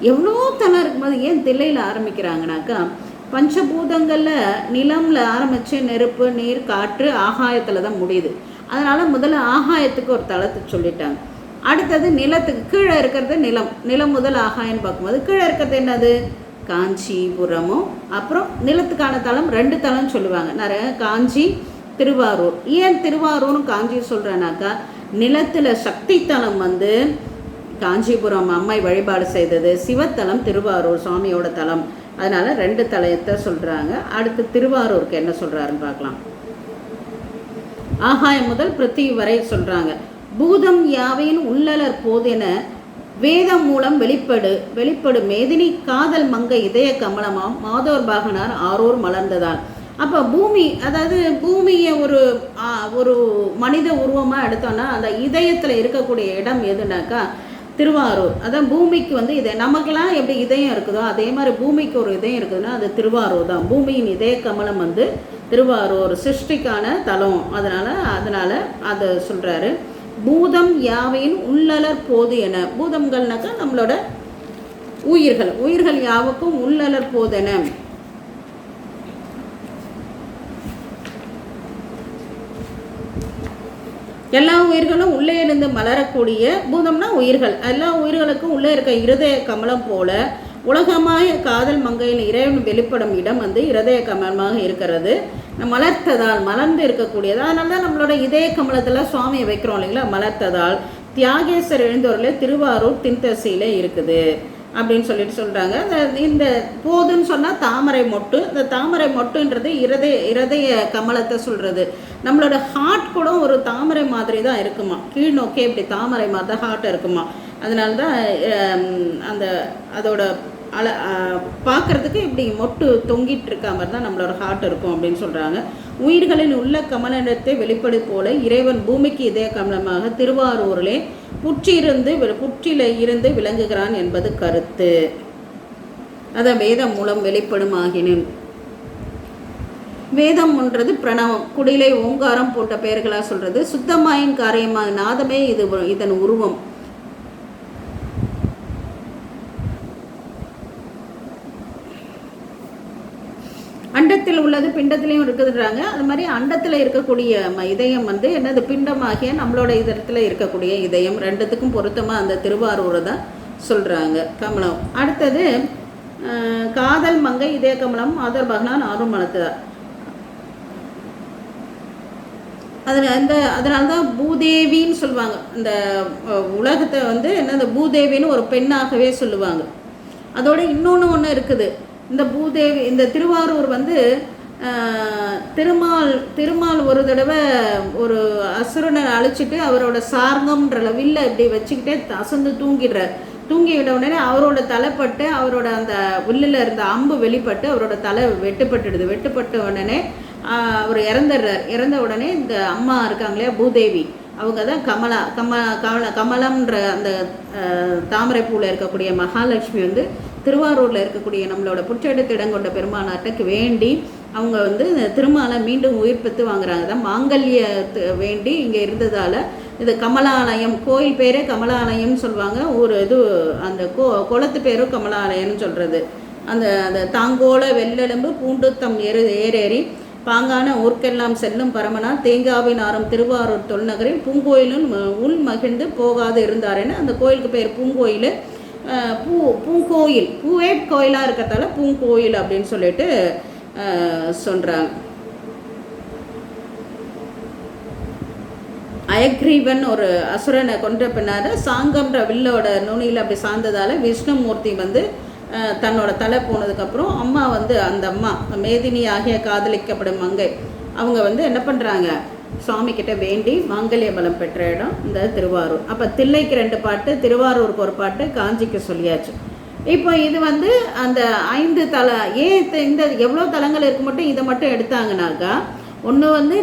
எவ்வளோ தலை இருக்கும்போது ஏன் தில்லையில் ஆரம்பிக்கிறாங்கனாக்கா, பஞ்சபூதங்களில் நிலமில் ஆரம்பித்து நெருப்பு நீர் காற்று ஆகாயத்தில் தான் முடியுது. அதனால் முதல்ல ஆகாயத்துக்கு ஒரு தளத்தை சொல்லிட்டாங்க. அடுத்தது நிலத்துக்கு கீழே இருக்கிறது நிலம் முதல் ஆகாயம்னு பார்க்கும்போது கீழே இருக்கிறது என்னது, காஞ்சிபுரமும். அப்புறம் நிலத்துக்கான தலம் ரெண்டு தலம் சொல்லுவாங்க நிறைய, காஞ்சி திருவாரூர். ஏன் திருவாரூர்னு காஞ்சி சொல்கிறேன்னாக்கா, நிலத்தில் சக்தி தலம் வந்து காஞ்சிபுரம் அம்மை வழிபாடு செய்தது, சிவத்தலம் திருவாரூர் சுவாமியோட தலம். அதனால் ரெண்டு தலத்தை சொல்கிறாங்க. அடுத்து திருவாரூருக்கு என்ன சொல்கிறாருன்னு பார்க்கலாம். ஆகாயம் முதல் பிருத்திவி வரை சொல்கிறாங்க. பூதம் யாவையின் உள்ளலர் போதென வேதம் மூலம் வெளிப்படு மேதினி காதல் மங்க இதய கமலமாம் மாதோர் பாகனார் ஆரோர் மலர்ந்ததால். அப்போ பூமி, அதாவது பூமியை ஒரு மனித உருவமாக எடுத்தோன்னா அந்த இதயத்தில் இருக்கக்கூடிய இடம் எதுனாக்கா திருவாரூர். அதான் பூமிக்கு வந்து நமக்கெல்லாம் எப்படி இதயம் இருக்குதோ அதே மாதிரி பூமிக்கு ஒரு இதயம் இருக்குதுன்னா அது திருவாரூர் தான். பூமியின் இதய கமலம் வந்து திருவாரூர், சிருஷ்டிக்கான தலம். அதனால் அதை சொல்கிறாரு. பூதம் யாவையின் உள்ளலர் போது என, பூதங்கள்னாக்கா நம்மளோட உயிர்கள் யாவுக்கும் உள்ளலர் போதென. எல்லா உயிர்களும் உள்ளே இருந்து மலரக்கூடிய, பூதம்னா உயிர்கள், எல்லா உயிர்களுக்கும் உள்ளே இருக்க இருதய கமலம் போல உலகமாய காதல் மங்கையின் இறைவன் வெளிப்படும் இடம் வந்து இருதய கமலமாக இருக்கிறது. மலர்த்ததால் மலர்ந்து இருக்கக்கூடியது. அதனால தான் நம்மளோட இதய கமலத்தில் சுவாமியை வைக்கிறோம் இல்லைங்களா, மலர்த்ததால். தியாகேஸ்வர் எழுந்தோரில் திருவாரூர் தின்தசியில் இருக்குது அப்படின்னு சொல்கிறாங்க. இந்த போதுன்னு சொன்னால் தாமரை மொட்டு. இந்த தாமரை மொட்டுன்றது இருதய கமலத்தை சொல்கிறது. நம்மளோட ஹார்ட் கூட ஒரு தாமரை மாதிரி தான் இருக்குமா, கீழ் நோக்கே இப்படி தாமரை மாதிரி தான் ஹார்ட் இருக்குமா. அதனால தான் அதோட பார்க்குறதுக்கு இப்படி மொட்டு தொங்கிட்டு இருக்க மாதிரி தான் நம்மளோட ஹார்ட் இருக்கும் அப்படின்னு சொல்கிறாங்க. உயிர்களின் உள்ள கமலத்தை வெளிப்படு போல இறைவன் பூமிக்கு இதய கமலமாக திருவாரூரிலே புற்றில இருந்து விளங்குகிறான் என்பது கருத்து. அதான் வேதம் மூலம் வெளிப்படும் ஆகினேன். வேதம் ஒன்றது பிரணவம், குடிலை, ஓங்காரம் போன்ற பெயர்களாக சொல்கிறது. சுத்தமாயின் காரியமாக நாதமே இதன் உருவம். அண்ட பிண்டத்தில் உள்ளது பிண்டத்திலையும் இருக்குதுன்றாங்க. அது மாதிரி அண்டத்தில் இருக்கக்கூடிய இதயம் வந்து என்னது பிண்டமாகிய நம்மளோட இதயத்தில் இருக்கக்கூடிய இதயம், ரெண்டுத்துக்கும் பொருத்தமாக அந்த திருவாரூரை தான் சொல்கிறாங்க. கமலம். அடுத்தது காதல் மங்கை இதய கமலம் ஆதர் பகனான் ஆர்வம் மனத்தார். அதனால்தான் பூதேவின்னு சொல்லுவாங்க. இந்த உலகத்தை வந்து என்னது பூதேவின்னு ஒரு பெண்ணாகவே சொல்லுவாங்க. அதோட இன்னொன்று இருக்குது. இந்த பூதேவி, இந்த திருவாரூர் வந்து திருமால் ஒரு தடவை ஒரு அசுரனை அழிச்சிட்டு அவரோட சார்ங்கம்ன்ற வில்லை இப்படி வச்சுக்கிட்டே அசந்து தூங்கிவிட உடனே அவரோட தலைப்பட்டு அவரோட அந்த வில்லில் இருந்த அம்பு வெளிப்பட்டு அவரோட தலை வெட்டுப்பட்ட உடனே அவர் இறந்துடுறார். இறந்த உடனே இந்த அம்மா இருக்காங்களே பூதேவி, அவங்க தான் கமலம்ன்ற அந்த தாமரை பூவில் இருக்கக்கூடிய மகாலட்சுமி வந்து திருவாரூரில் இருக்கக்கூடிய நம்மளோட புற்றெடுத்து இடம் கொண்ட பெருமானாட்டுக்கு வேண்டி அவங்க வந்து திருமாலை மீண்டும் உயிர்ப்பித்து வாங்குறாங்க. தான் மாங்கல்ய வேண்டி இங்கே இருந்ததால் இது கமலாலயம், கோயில் பேரே கமலாலயம்னு சொல்லுவாங்க. ஒரு இது அந்த குளத்து பேரும் கமலாலயம்னு சொல்கிறது. அந்த தாங்கோல வெள்ளெலும்பு பூண்டு தம் ஏறேறி பாங்கான ஊர்க்கெல்லாம் செல்லும் பரமனார் தேங்காவின் ஆரம் திருவாரூர் தொல்நகரில் பூங்கோயிலும் உள் மகிழ்ந்து போகாது இருந்தாருன்னு அந்த கோயிலுக்கு பேர் பூங்கோயில். பூங்கோயில், பூவே கோயிலாக இருக்கிறதால பூங்கோயில் அப்படின்னு சொல்லிட்டு சொல்கிறாங்க. அயக்ரீவன் ஒரு அசுரனை கொன்ற பின்னார் சாங்கம்ன்ற வில்லோட நுனியில் அப்படி சார்ந்ததால் விஷ்ணுமூர்த்தி வந்து தன்னோட தலை போனதுக்கப்புறம் அம்மா வந்து அந்த அம்மா மேதினி ஆகிய காதலிக்கப்படும் மங்கை அவங்க வந்து என்ன பண்ணுறாங்க, சுவாமிக்கிட்ட வேண்டி மாங்கல்ய பலம் பெற்ற இடம் இந்த திருவாரூர். அப்போ தில்லைக்கு 2 பாட்டு, திருவாரூருக்கு ஒரு பாட்டு, காஞ்சிக்கு சொல்லியாச்சு. இப்போ இது வந்து அந்த 5 தலை இந்த எவ்வளோ தலங்கள் இருக்கு மட்டும் இதை மட்டும் எடுத்தாங்கனாக்கா, ஒன்று வந்து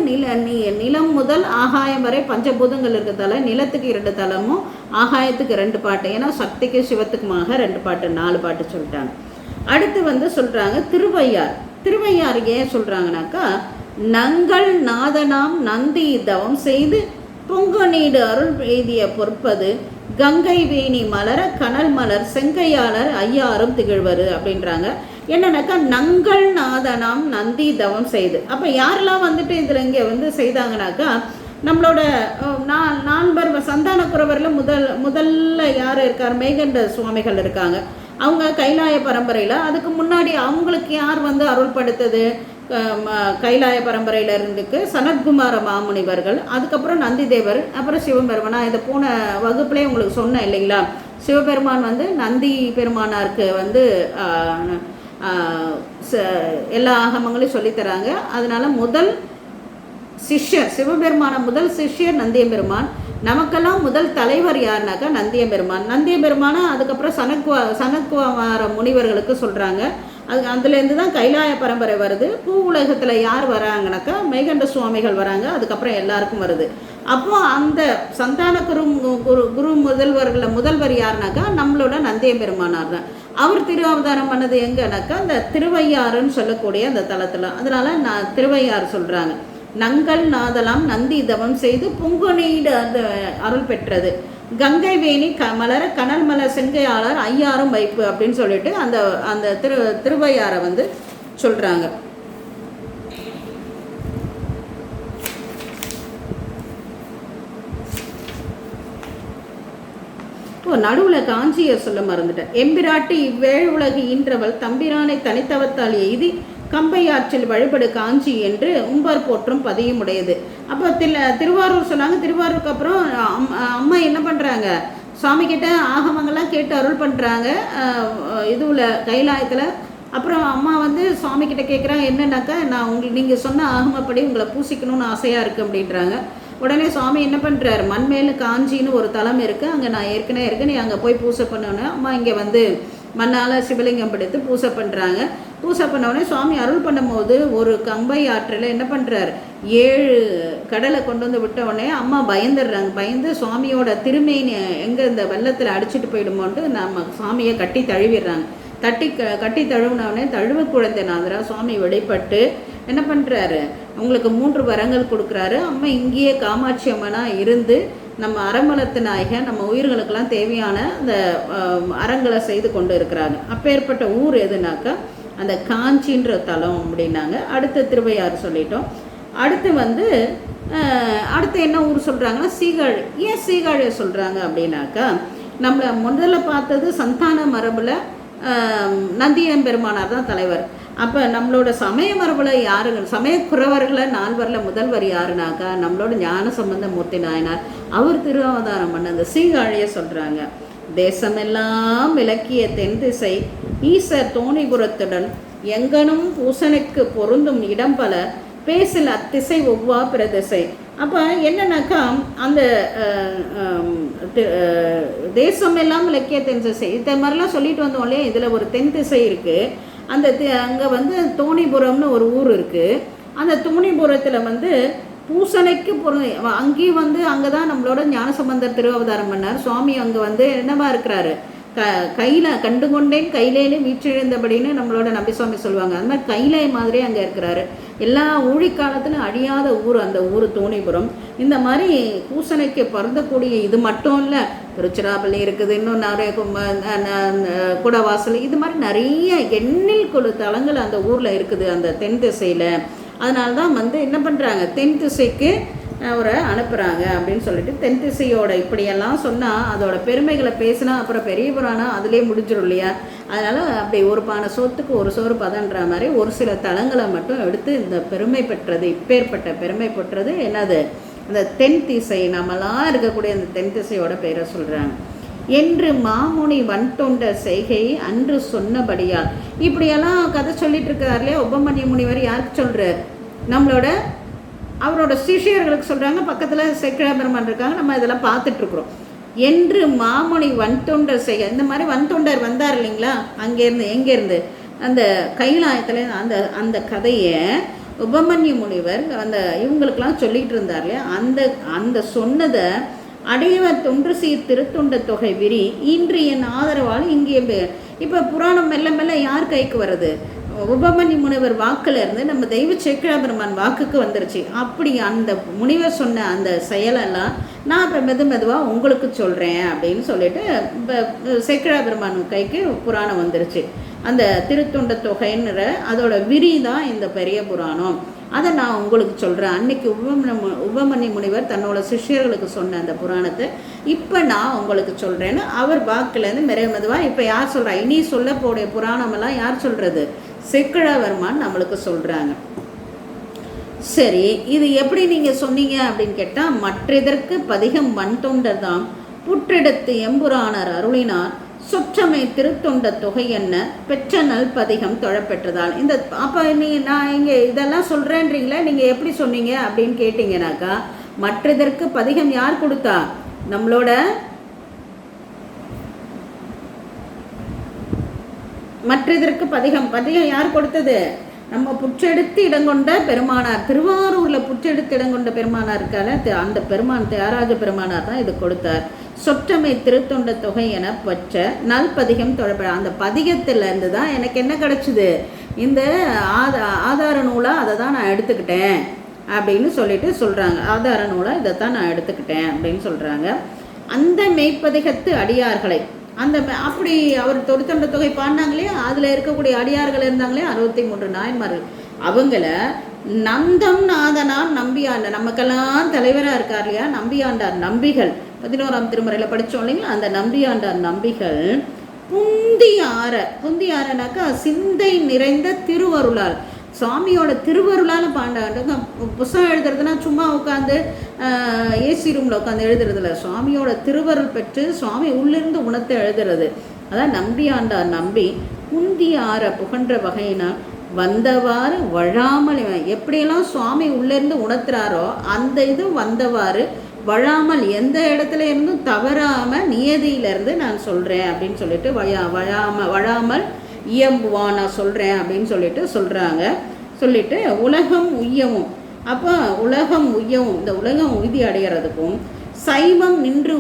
நிலம் முதல் ஆகாயம் வரை பஞ்சபூதங்கள் இருக்கிறதால நிலத்துக்கு 2 தலமும் ஆகாயத்துக்கு 2 பாட்டு, ஏன்னா சக்திக்கு சிவத்துக்குமாக 2 பாட்டு 4 பாட்டு சொல்லிட்டாங்க. அடுத்து வந்து சொல்கிறாங்க திருவையார் ஏன் சொல்கிறாங்கனாக்கா, நங்கள் நாதனாம் நந்தி தவம் செய்து பொங்க நீடு அருள் எய்திய பொற்பது கங்கை வேணி மலர கனல் மலர் செங்கையாளர் ஐயாரும் திகழ்வது அப்படின்றாங்க. என்னன்னாக்கா நங்கள் நாதனாம் நந்தி தவம் செய்து, அப்போ யாரெல்லாம் வந்துட்டு இதில் இங்கே வந்து செய்தாங்கனாக்கா, நம்மளோட நால்வர் சந்தான குறவரில் முதல்ல யார் இருக்கார், மேகண்ட சுவாமிகள் இருக்காங்க. அவங்க கைலாய பரம்பரையில். அதுக்கு முன்னாடி அவங்களுக்கு யார் வந்து அருள்படுத்தது, கைலாய பரம்பரையில் இருந்துக்கு சனத்குமார மாமுனிவர்கள், அதுக்கப்புறம் நந்தி தேவர், அப்புறம் சிவபெருமானா. இதை போன வகுப்புலேயே உங்களுக்கு சொன்னேன் இல்லைங்களா, சிவபெருமான் வந்து நந்தி பெருமானாருக்கு வந்து எல்லா ஆகமங்களையும் சொல்லித்தராங்க. அதனால முதல் சிஷ்யர் சிவபெருமான முதல் சிஷ்யர் நந்தியம்பெருமான். நமக்கெல்லாம் முதல் தலைவர் யாருனாக்கா நந்தியம்பெருமான். நந்தியம்பெருமானா அதுக்கப்புறம் சனத்குமார முனிவர்களுக்கு சொல்கிறாங்க. அதுலேருந்து தான் கைலாய பரம்பரை வருது. பூ உலகத்தில் யார் வராங்கனாக்கா மேகண்ட சுவாமிகள் வராங்க, அதுக்கப்புறம் எல்லாருக்கும் வருது. அப்போ அந்த சந்தான குரு முதல்வர் யாருனாக்கா நம்மளோட நந்தியம்பெருமானார் தான். அவர் திருவாவதாரம் பண்ணது எங்கனாக்கா அந்த திருவையாறுன்னு சொல்லக்கூடிய அந்த தலத்தில். அதனால நான் திருவையாறு சொல்கிறாங்க. நங்கள் நாதலாம் நந்தி தவம் செய்து பொங்குநீடு அந்த அருள் பெற்றது கங்கை வேணி மலர கனல் மலர் செங்கையாளர் ஐயாரும் வைப்பு அப்படின்னு சொல்லிட்டு அந்த திருவையாரை வந்து சொல்கிறாங்க. நடுவில் காஞ்சியை சொல்ல மறந்துட்டேன். எம்பிராட்டி இவ்வேழு உலகு ஈன்றவள் தம்பிரானை தனித்தவத்தால் எய்தி கம்பையாற்றில் வழிபடு காஞ்சி என்று உம்பர் போற்றும் பதியும் உடையது. அப்போ திருவாரூர் சொன்னாங்க. திருவாரூருக்கு அப்புறம் அம்மா என்ன பண்ணுறாங்க, சுவாமி கிட்ட ஆகமங்கள்லாம் கேட்டு அருள் பண்ணுறாங்க இதுவில் கைலாயத்தில். அப்புறம் அம்மா வந்து சுவாமி கிட்ட கேட்குறாங்க, என்னன்னாக்கா நான் நீங்கள் சொன்ன ஆகமப்படி உங்களை பூசிக்கணும்னு ஆசையாக இருக்குது அப்படின்றாங்க. உடனே சுவாமி என்ன பண்ணுறாரு, மண்மேலு காஞ்சின்னு ஒரு தலம் இருக்குது, அங்கே நான் ஏற்கனவே இருக்கேன், நீ அங்கே போய் பூசை பண்ணோன்னே அம்மா இங்கே வந்து மண்ணால் சிவலிங்கம் படுத்து பூசை பண்ணுறாங்க. பூசை பண்ணவுடனே சுவாமி அருள் பண்ணும்போது ஒரு கம்பை ஆற்றில் என்ன பண்ணுறாரு, 7 கடலை கொண்டு வந்து விட்ட உடனே அம்மா பயந்துடுறாங்க. பயந்து சுவாமியோட திருமேனி எங்கே இந்த வெள்ளத்தில் அடிச்சுட்டு போயிடுமோன்ட்டு நம்ம சுவாமியை கட்டி தழுவிடுறாங்க. கட்டி தழுவினவுடனே தழுவ குழந்தை நாதரா சுவாமி வெளிப்பட்டு என்ன பண்ணுறாரு, உங்களுக்கு 3 வரங்கள் கொடுக்குறாரு. அம்மா இங்கேயே காமாட்சி அம்மனாக இருந்து நம்ம அறமலத்து நாயக நம்ம உயிர்களுக்கெல்லாம் தேவையான அந்த அறங்களை செய்து கொண்டு இருக்கிறாங்க. அப்பேற்பட்ட ஊர் எதுனாக்கா அந்த காஞ்சின்ற தலம் அப்படின்னாங்க. அடுத்த திருவையாறு சொல்லிட்டோம். அடுத்து அடுத்து என்ன ஊர் சொல்கிறாங்கன்னா சீகாழி. ஏன் சீகாழியை சொல்கிறாங்க அப்படின்னாக்கா, நம்மளை முதல்ல பார்த்தது சந்தான மரபில் நந்தியம்பெருமானார் தான் தலைவர். அப்போ நம்மளோட சமய மரபில் யாருங்க, சமயக்குறவர்களை 4வரில் முதல்வர் யாருனாக்கா நம்மளோட ஞானசம்பந்த மூர்த்தி நாயனார். அவர் திருவாவதாரம் பண்ண அந்த சீகாழியை சொல்கிறாங்க. தேசமெல்லாம் விளக்கிய தென் திசை ஈசர் தோணிபுரத்துடன் எங்கனும் பூசனுக்கு பொருந்தும் இடம் பல பேசல் அத்திசை ஒவ்வா பிரதிசை. அப்போ என்னன்னாக்கா அந்த தேசம் எல்லாம் இலக்கிய தென் திசை இந்த மாதிரிலாம் சொல்லிட்டு வந்தோம் இல்லையா. இதில் ஒரு தென் திசை இருக்குது. அந்த அங்கே தோணிபுரம்னு ஒரு ஊர் இருக்குது. அந்த தோணிபுரத்தில் பூசணைக்கு அங்கேயும் அங்கே தான் நம்மளோட ஞானசம்பந்தர் திருவாவதாரம் பண்ணார். சுவாமி அங்கே என்னவா இருக்கிறாரு, கையில் கண்டுகொண்டேன் கையிலேயே வீற்றிழந்தபடின்னு நம்மளோட நம்பி சுவாமி சொல்லுவாங்க. அது மாதிரி கையிலே மாதிரியே அங்கே இருக்கிறாரு. எல்லா ஊழிக்காலத்திலும் அழியாத ஊர் அந்த ஊர் தோணிபுரம். இந்த மாதிரி பூசணைக்கு பொருந்தக்கூடிய இது மட்டும் இல்லை, திருச்சிராப்பள்ளி இருக்குது, இன்னும் நிறைய குடவாசல், இது மாதிரி நிறைய எண்ணில் கொடு தலங்கள் அந்த ஊரில் இருக்குது அந்த தென் திசையில். அதனால தான் என்ன பண்ணுறாங்க, தென் திசைக்கு அவரை அனுப்புகிறாங்க அப்படின்னு சொல்லிட்டு தென் திசையோட இப்படியெல்லாம் சொன்னால் அதோட பெருமைகளை பேசினா அப்புறம் பெரிய புராணம் அதிலே முடிஞ்சிடும் இல்லையா. அதனால் அப்படி ஒரு பானை சோத்துக்கு ஒரு சோறு பதன்ற மாதிரி ஒரு சில தலங்களை மட்டும் எடுத்து இந்த பெருமை பெற்றது, இப்பேற்பட்ட பெருமை பெற்றது என்னது, அந்த தென் திசை நம்மளாம் இருக்கக்கூடிய அந்த தென் திசையோட பேரை சொல்கிறாங்க. என்று மாமுனி வன்தொண்ட செய்கை அன்று சொன்னபடியால். இப்படியெல்லாம் கதை சொல்லிட்டு இருக்கிறார்களே உபமன்ய முனிவர் யாருக்கு சொல்கிறார், நம்மளோட அவரோட சிஷியர்களுக்கு சொல்கிறாங்க. பக்கத்தில் சேக்கிழாபெருமான் இருக்காங்க, நம்ம இதெல்லாம் பார்த்துட்ருக்குறோம். என்று மாமுனி வன்தொண்டர் செய்க. இந்த மாதிரி வன்தொண்டர் வந்தார் இல்லைங்களா, அங்கேருந்து எங்கேருந்து அந்த கைலாயத்தில் அந்த கதையை உபமன்ய முனிவர் இவங்களுக்கெல்லாம் சொல்லிகிட்டு இருந்தார் இல்லையா. அந்த சொன்னதை அடையவ தொன்று சீர் திருத்தொண்ட தொகை விரி இன்று என் ஆதரவால் இங்கே. இப்போ புராணம் மெல்ல மெல்ல யார் கைக்கு வருது, உபமன்ய முனிவர் வாக்கில் இருந்து நம்ம தெய்வ சேக்கிழாபெருமான் வாக்குக்கு வந்துருச்சு. அப்படி அந்த முனிவர் சொன்ன அந்த செயலெல்லாம் நான் இப்போ மெதுவாக உங்களுக்கு சொல்கிறேன் அப்படின்னு சொல்லிட்டு இப்போ சேக்கிழாபெருமான் கைக்கு புராணம் வந்துருச்சு. அந்த திருத்தொண்ட தொகைன்ற அதோட விரி தான் இந்த பெரிய புராணம். அதை நான் உங்களுக்கு சொல்கிறேன். அன்னைக்கு உபமன்ய முனிவர் தன்னோட சிஷ்யர்களுக்கு சொன்ன அந்த புராணத்தை இப்போ நான் உங்களுக்கு சொல்கிறேன்னு அவர் வாக்குலேருந்து மெதுவாக இப்போ யார் சொல்கிறா, இனி சொல்ல போடைய புராணமெல்லாம் யார் சொல்கிறது, சேக்கிழாவர்மான் நம்மளுக்கு சொல்கிறாங்க. சரி, இது எப்படி நீங்கள் சொன்னீங்க அப்படின்னு கேட்டால், மற்றதற்கு பதிகம் வன்தொண்டர் தான் புற்றெடுத்து எம்புரானர் அருளினார் சொற்றமை திருத்தொண்ட தொகை என்ன பெற்ற நல் பதிகம் தொழப்பெற்றதால். இந்த அப்போ நீங்கள் நான் இங்கே இதெல்லாம் சொல்கிறேன்றீங்களே, நீங்கள் எப்படி சொன்னீங்க அப்படின்னு கேட்டிங்கனாக்கா, மற்றதற்கு பதிகம் யார் கொடுத்தா, நம்மளோட மற்றதற்கு பதிகம் யார் கொடுத்தது, நம்ம புற்றெடுத்து இடங்கொண்ட பெருமானார், திருவாரூரில் புற்றெடுத்து இடங்கொண்ட பெருமானார் இருக்கால அந்த பெருமான் தியாகராஜ பெருமானார் தான் இது கொடுத்தார். சொற்றமை திருத்தொண்ட தொகை என பெற்ற நல் பதிகம் தொழப்பட. அந்த பதிகத்திலேருந்து தான் எனக்கு என்ன கிடச்சிது, இந்த ஆதார நூலாக அதை தான் நான் எடுத்துக்கிட்டேன் அப்படின்னு சொல்லிட்டு சொல்கிறாங்க. ஆதார நூலாக இதை தான் நான் எடுத்துக்கிட்டேன் அப்படின்னு சொல்கிறாங்க. அந்த மெய்ப்பதிகத்து அடியார்களை அப்படி அவர் தொடுத்தொண்ட தொகை பாடினாங்களே, அதில் இருக்கக்கூடிய அடியார்கள் இருந்தாங்களே 63 நாயன்மார்கள், அவங்கள நந்தம் நாதனார் நம்பியாண்டார், நமக்கெல்லாம் தலைவராக இருக்கார் இல்லையா நம்பியாண்டார் நம்பிகள், 11ஆம் திருமுறையில் படித்தோம் இல்லைங்களா. அந்த நம்பியாண்டார் நம்பிகள் புந்தியாரனாக்கா சிந்தை நிறைந்த திருவருளால், சுவாமியோட திருவருளால் பாண்டாங்க. புத்தகம் எழுதுறதுனா சும்மா உட்காந்து ஏசி ரூமில் உட்காந்து எழுதுறதில்ல, சுவாமியோட திருவருள் பெற்று சுவாமி உள்ளிருந்து உணர்த்து எழுதுறது. அதான் நம்பியாண்டார் நம்பி புந்தியார புகன்ற வகையினால் வந்தவாறு வழாமல், எப்படியெல்லாம் சுவாமி உள்ளிருந்து உணர்த்துறாரோ அந்த இது வந்தவாறு வழாமல், எந்த இடத்துல இருந்தும் தவறாமல் நியதியிலேருந்து நான் சொல்கிறேன் அப்படின்னு சொல்லிட்டு வழாமல் இயம்புவான் நான் சொல்கிறேன் அப்படின்னு சொல்லிட்டு சொல்கிறாங்க. சொல்லிட்டு உலகம் உய்யவும், அப்போ உலகம் உய்யவும், இந்த உலகம் உறுதி அடைகிறதுக்கும் சைவம் நின்று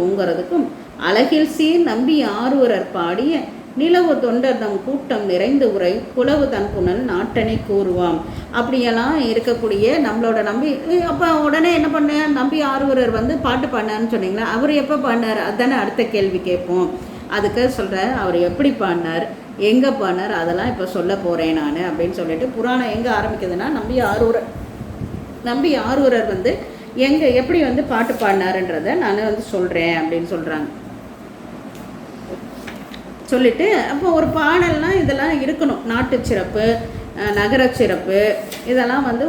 ஓங்கிறதுக்கும் அழகில் சீர் நம்பி ஆரூரர் பாடிய நிலவு தொண்டர் தம் கூட்டம் நிறைந்து உரை புலவு தன் புனல் நாட்டனை கூறுவாம். அப்படியெல்லாம் இருக்கக்கூடிய நம்மளோட நம்பி. அப்போ உடனே என்ன பண்ண, நம்பி ஆரூரர் பாட்டு பாடினார்னு சொன்னீங்களா, அவர் எப்போ பாடினார், அதுதானே அடுத்த கேள்வி கேட்போம். அதுக்கு சொல்கிறேன், அவர் எப்படி பாடினார், எங்கே பாடினார், அதெல்லாம் இப்போ சொல்ல போகிறேன் நான் அப்படின்னு சொல்லிட்டு புராணம் எங்கே ஆரம்பிக்குதுன்னா நம்பி ஆரூரர் வந்து எப்படி வந்து பாட்டு பாடினாருன்றதை நான் வந்து சொல்கிறேன் அப்படின்னு சொல்கிறாங்க. சொல்லிட்டு அப்போ ஒரு பாடல்னால் இதெல்லாம் இருக்கணும். நாட்டு சிறப்பு, நகர சிறப்பு, இதெல்லாம் வந்து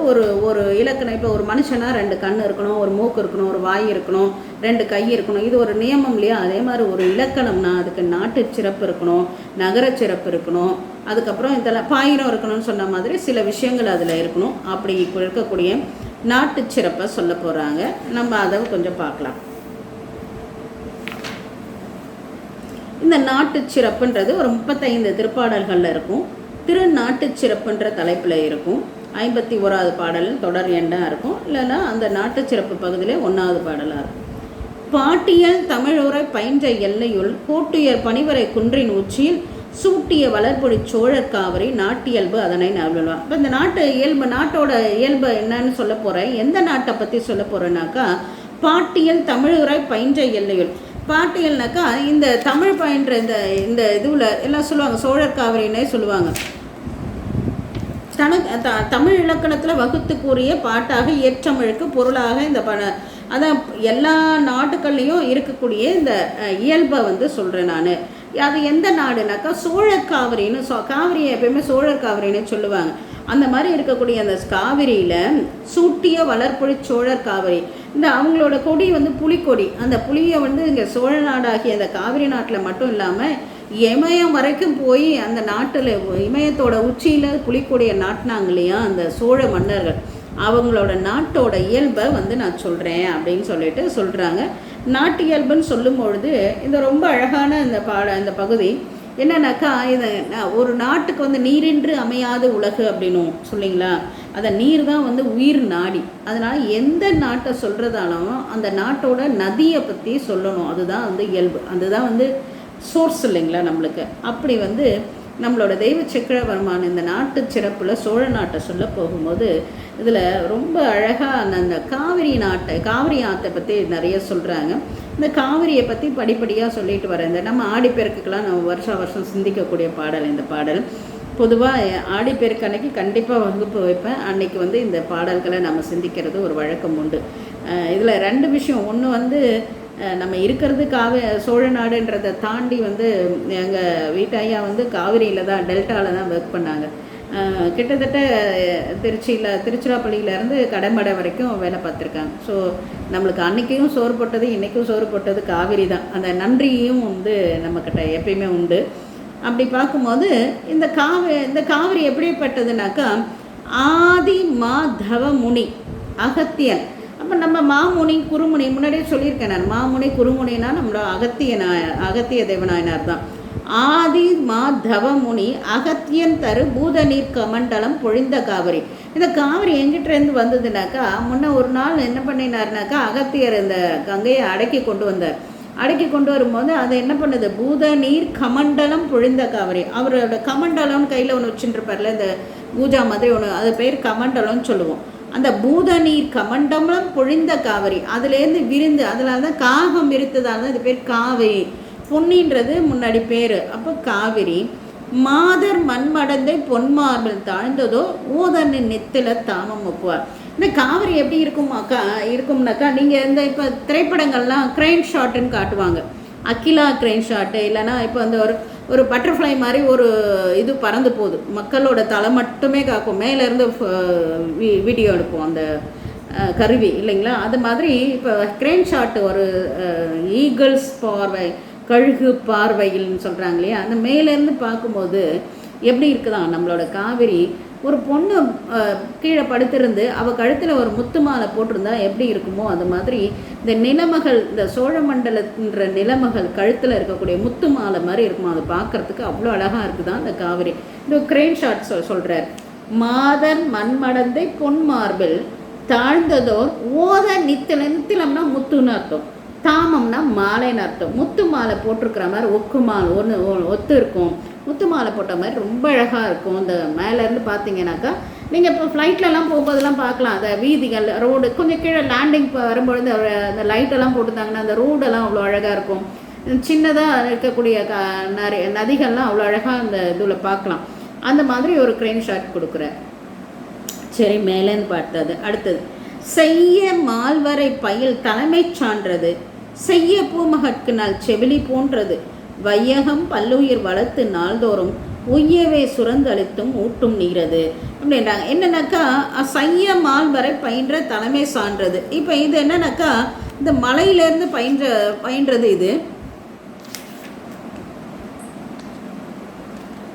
ஒரு இலக்கணம். இப்போ ஒரு மனுஷனா 2 கண் இருக்கணும், ஒரு மூக்கு இருக்கணும், ஒரு வாய் இருக்கணும், 2 கை இருக்கணும். இது ஒரு நியமம் இல்லையா? அதே மாதிரி ஒரு இலக்கணம்னா அதுக்கு நாட்டு சிறப்பு இருக்கணும், நகர சிறப்பு இருக்கணும், அதுக்கப்புறம் இதெல்லாம் பாயிரம் இருக்கணும்னு சொன்ன மாதிரி சில விஷயங்கள் அதில் இருக்கணும். அப்படி இப்போ இருக்கக்கூடிய நாட்டு சிறப்பை சொல்ல போகிறாங்க. நம்ம அதை கொஞ்சம் பார்க்கலாம். இந்த நாட்டு சிறப்புன்றது ஒரு 35 திருப்பாடல்களில் இருக்கும். திருநாட்டு சிறப்புன்ற தலைப்பில் இருக்கும். 51வது பாடல் தொடர் எண்ணாக இருக்கும், இல்லைன்னா அந்த நாட்டு சிறப்பு பகுதியில் 1வது பாடலாக இருக்கும். பாட்டியல் தமிழுரை பயின்ற எல்லையுள் கோட்டுயர் பணிவரை குன்றின் உச்சியில் சூட்டிய வளர்பொடி சோழர் காவிரி நாட்டியல்பு அதனை நல்வா. இப்போ இந்த நாட்டோட இயல்பு என்னன்னு சொல்ல போகிறேன். எந்த நாட்டை பற்றி சொல்ல போகிறேன்னாக்கா, பாட்டியல் தமிழுரை பயின்ற எல்லையுள். பாட்டியல்னாக்கா இந்த தமிழ் பயின்ற இந்த இதுவில் எல்லாம் சொல்லுவாங்க, சோழர் காவிரின்னே சொல்லுவாங்க. தமிழ் இலக்கணத்தில் வகுத்து கூறிய பாட்டாக இயற்றமிழுக்கு பொருளாக இந்த அதான் எல்லா நாட்டுகள்லேயும் இருக்கக்கூடிய இந்த இயல்பை வந்து சொல்கிறேன் நான். அது எந்த நாடுனாக்கா சோழர் காவிரின்னு காவிரியை எப்பயுமே சோழர் காவிரின்னு சொல்லுவாங்க. அந்த மாதிரி இருக்கக்கூடிய அந்த காவிரியில் சூட்டிய வளர்பொழி சோழர் காவிரி, இந்த அவங்களோட கொடி வந்து புலிக்கொடி. அந்த புலியை வந்து இங்கே சோழ நாடாகிய அந்த காவிரி நாட்டில் மட்டும் இல்லாமல் இமயம் வரைக்கும் போய் அந்த நாட்டில் இமயத்தோட உச்சியில் புலிக்கொடியை நாட்டினாங்க இல்லையா அந்த சோழ மன்னர்கள். அவங்களோட நாட்டோட இயல்பை வந்து நான் சொல்கிறேன் அப்படின்னு சொல்லிட்டு சொல்கிறாங்க. நாட்டு இயல்புன்னு சொல்லும் பொழுது இந்த ரொம்ப அழகான இந்த பகுதி என்னன்னாக்கா, இதை ஒரு நாட்டுக்கு வந்து நீரின்றி அமையாத உலகு அப்படின்னும் சொல்லிங்களா. அந்த நீர் தான் வந்து உயிர் நாடி. அதனால் எந்த நாட்டை சொல்கிறதாலும் அந்த நாட்டோட நதியை பற்றி சொல்லணும். அதுதான் வந்து இயல்பு, அதுதான் வந்து சோர்ஸ் இல்லைங்களா நம்மளுக்கு. அப்படி வந்து நம்மளோட தெய்வ சக்கரவர்மான் இந்த நாட்டு சிறப்பில் சோழ நாட்டை சொல்ல போகும்போது இதில் ரொம்ப அழகாக அந்த காவிரி ஆற்றை பற்றி நிறைய சொல்கிறாங்க. இந்த காவிரியை பற்றி படிப்படியாக சொல்லிட்டு வரேன். இந்த நம்ம ஆடிப்பெருக்குக்கெல்லாம் நம்ம வருஷம் சிந்திக்கக்கூடிய பாடல் இந்த பாடல். பொதுவாக ஆடிப்பெருக்கு அன்னைக்கு கண்டிப்பாக வகுப்பு வைப்பேன். அன்னைக்கு வந்து இந்த பாடல்களை நம்ம சிந்திக்கிறது ஒரு வழக்கம் உண்டு. இதில் 2 விஷயம். ஒன்று வந்து நம்ம இருக்கிறது சோழ நாடுன்றதை தாண்டி வந்து எங்கள் வீட்டையா வந்து காவிரியில் தான் டெல்டாவில் தான் ஒர்க் பண்ணாங்க. கிட்டத்தட்ட திருச்சிராப்பள்ளியிலேருந்து கடம்படை வரைக்கும் வேலை பார்த்துருக்காங்க. ஸோ நம்மளுக்கு அன்றைக்கும் சோறு போட்டது இன்றைக்கும் சோறு போட்டது காவிரி தான். அந்த நன்றியும் வந்து நம்மக்கிட்ட எப்பயுமே உண்டு. அப்படி பார்க்கும்போது இந்த காவிரி எப்படிப்பட்டதுனாக்கா, ஆதி மாதவ முனி அகத்தியன். அப்போ நம்ம மாமுனி குருமுனி முன்னாடியே சொல்லியிருக்கேன் நான். மாமுனி குருமுனினா நம்மளோட அகத்திய தேவநாயனார் தான். ஆதி மாதவ முனி அகத்தியன் தரு பூதநீர் கமண்டலம் பொழிந்த காவிரி. இந்த காவிரி எங்கிட்டேருந்து வந்ததுனாக்கா, முன்ன ஒரு நாள் என்ன பண்ணினார்னாக்கா, அகத்தியர் இந்த கங்கையை அடக்கி கொண்டு வரும்போது அதை என்ன பண்ணுது, பூதநீர் கமண்டலம் பொழிந்த காவிரி. அவரோட கமண்டலம் கையில் ஒன்று வச்சுட்டுருப்பார்ல, இந்த பூஜா மாதிரி ஒன்று, அது பேர் கமண்டலம்னு சொல்லுவோம். அந்த பூதநீர் கமண்டலம் பொழிந்த காவிரி அதுலேருந்து விரிந்து, அதனால தான் காகம் விரித்ததால தான் இது பேர் காவிரி. பொன்னின்றது முன்னாடி பேர். அப்போ காவிரி மாதர் மண்மடந்தை பொன்மார்பில் தாழ்ந்ததோ ஓதனின் நெத்தில தாமம் ஒப்புவார். இந்த காவிரி எப்படி இருக்கும்னாக்கா, நீங்கள் இந்த இப்போ திரைப்படங்கள்லாம் கிரைன் ஷாட்டுன்னு காட்டுவாங்க. அகிலா கிரைன் ஷாட்டு, இல்லைன்னா இப்போ அந்த ஒரு பட்டர்ஃப்ளை மாதிரி ஒரு இது பறந்து போகுது, மக்களோட தலை மட்டுமே காக்கும், மேலேருந்து வீடியோ எடுப்போம் அந்த கருவி இல்லைங்களா. அது மாதிரி இப்போ கிரைன் ஷாட்டு, ஒரு ஈகிள்ஸ் பார்வை, கழுகு பார்வைகள்னு சொல்கிறாங்க இல்லையா, அந்த மேலேருந்து பார்க்கும்போது எப்படி இருக்குதான் நம்மளோட காவிரி. ஒரு பொண்ணு கீழே படுத்திருந்து அவள் கழுத்தில் ஒரு முத்து மாலை போட்டிருந்தா எப்படி இருக்குமோ அது மாதிரி இந்த நிலமகள், இந்த சோழ மண்டலன்ற நிலமகள் கழுத்தில் இருக்கக்கூடிய முத்து மாலை மாதிரி இருக்குமோ. அதை பார்க்குறதுக்கு அவ்வளோ அழகாக இருக்குதான் அந்த காவிரி. இந்த கிரெயின் ஷாட் சொல்கிறார். மாதன் மண்மடந்தை பொன் மார்பில் தாழ்ந்ததோர் ஓத நித்திலம்னா முத்துன்னு அர்த்தம், தாமம்னா மாலைன்னு அர்த்தம். முத்து மாலை போட்டிருக்கிற மாதிரி ஒக்கு மாலை ஒத்து இருக்கும், முத்து மாலை போட்ட மாதிரி ரொம்ப அழகாக இருக்கும். இந்த மேலேருந்து பார்த்தீங்கன்னாக்கா, நீங்கள் இப்போ ஃப்ளைட்லலாம் போகும்போதெல்லாம் பார்க்கலாம், அந்த வீதிகள் ரோடு கொஞ்சம் கீழே லேண்டிங் வரும்பொழுது அந்த லைட்டெல்லாம் போட்டுருந்தாங்கன்னா அந்த ரோடெல்லாம் அவ்வளோ அழகாக இருக்கும். சின்னதாக இருக்கக்கூடிய நிறைய நதிகள்லாம் அவ்வளோ அழகாக அந்த இதில் பார்க்கலாம். அந்த மாதிரி ஒரு க்ரெயின் ஷாட் கொடுக்குறார். சரி, மேலேன்னு பார்த்தது. அடுத்தது, செய்ய மால்வரை பயில் தலைமை சான்றது, செய்ய பூமகற்கு நாள் செவிலி போன்றது, வையகம் பல்லுயிர் வளர்த்து நாள்தோறும் உய்யவே சுரந்தளித்தும் ஊட்டும் நீரது அப்படின்றாங்க. என்னன்னாக்கா செய்ய மால்வரை பயின்ற தலைமை சான்றது. இப்போ இது என்னன்னாக்கா இந்த மலையிலேருந்து பயின்றது. இது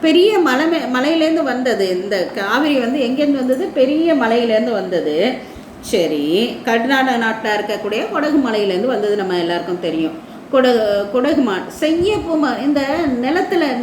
பெரிய மலையிலேருந்து வந்தது. இந்த காவிரி வந்து எங்கேருந்து வந்தது? பெரிய மலையிலேருந்து வந்தது. சரி, கர்நாடக நாட்டில் இருக்கக்கூடிய கொடகு மலையிலேருந்து வந்தது, நம்ம எல்லாருக்கும் தெரியும். கொடகு செய்ய பூமா இந்த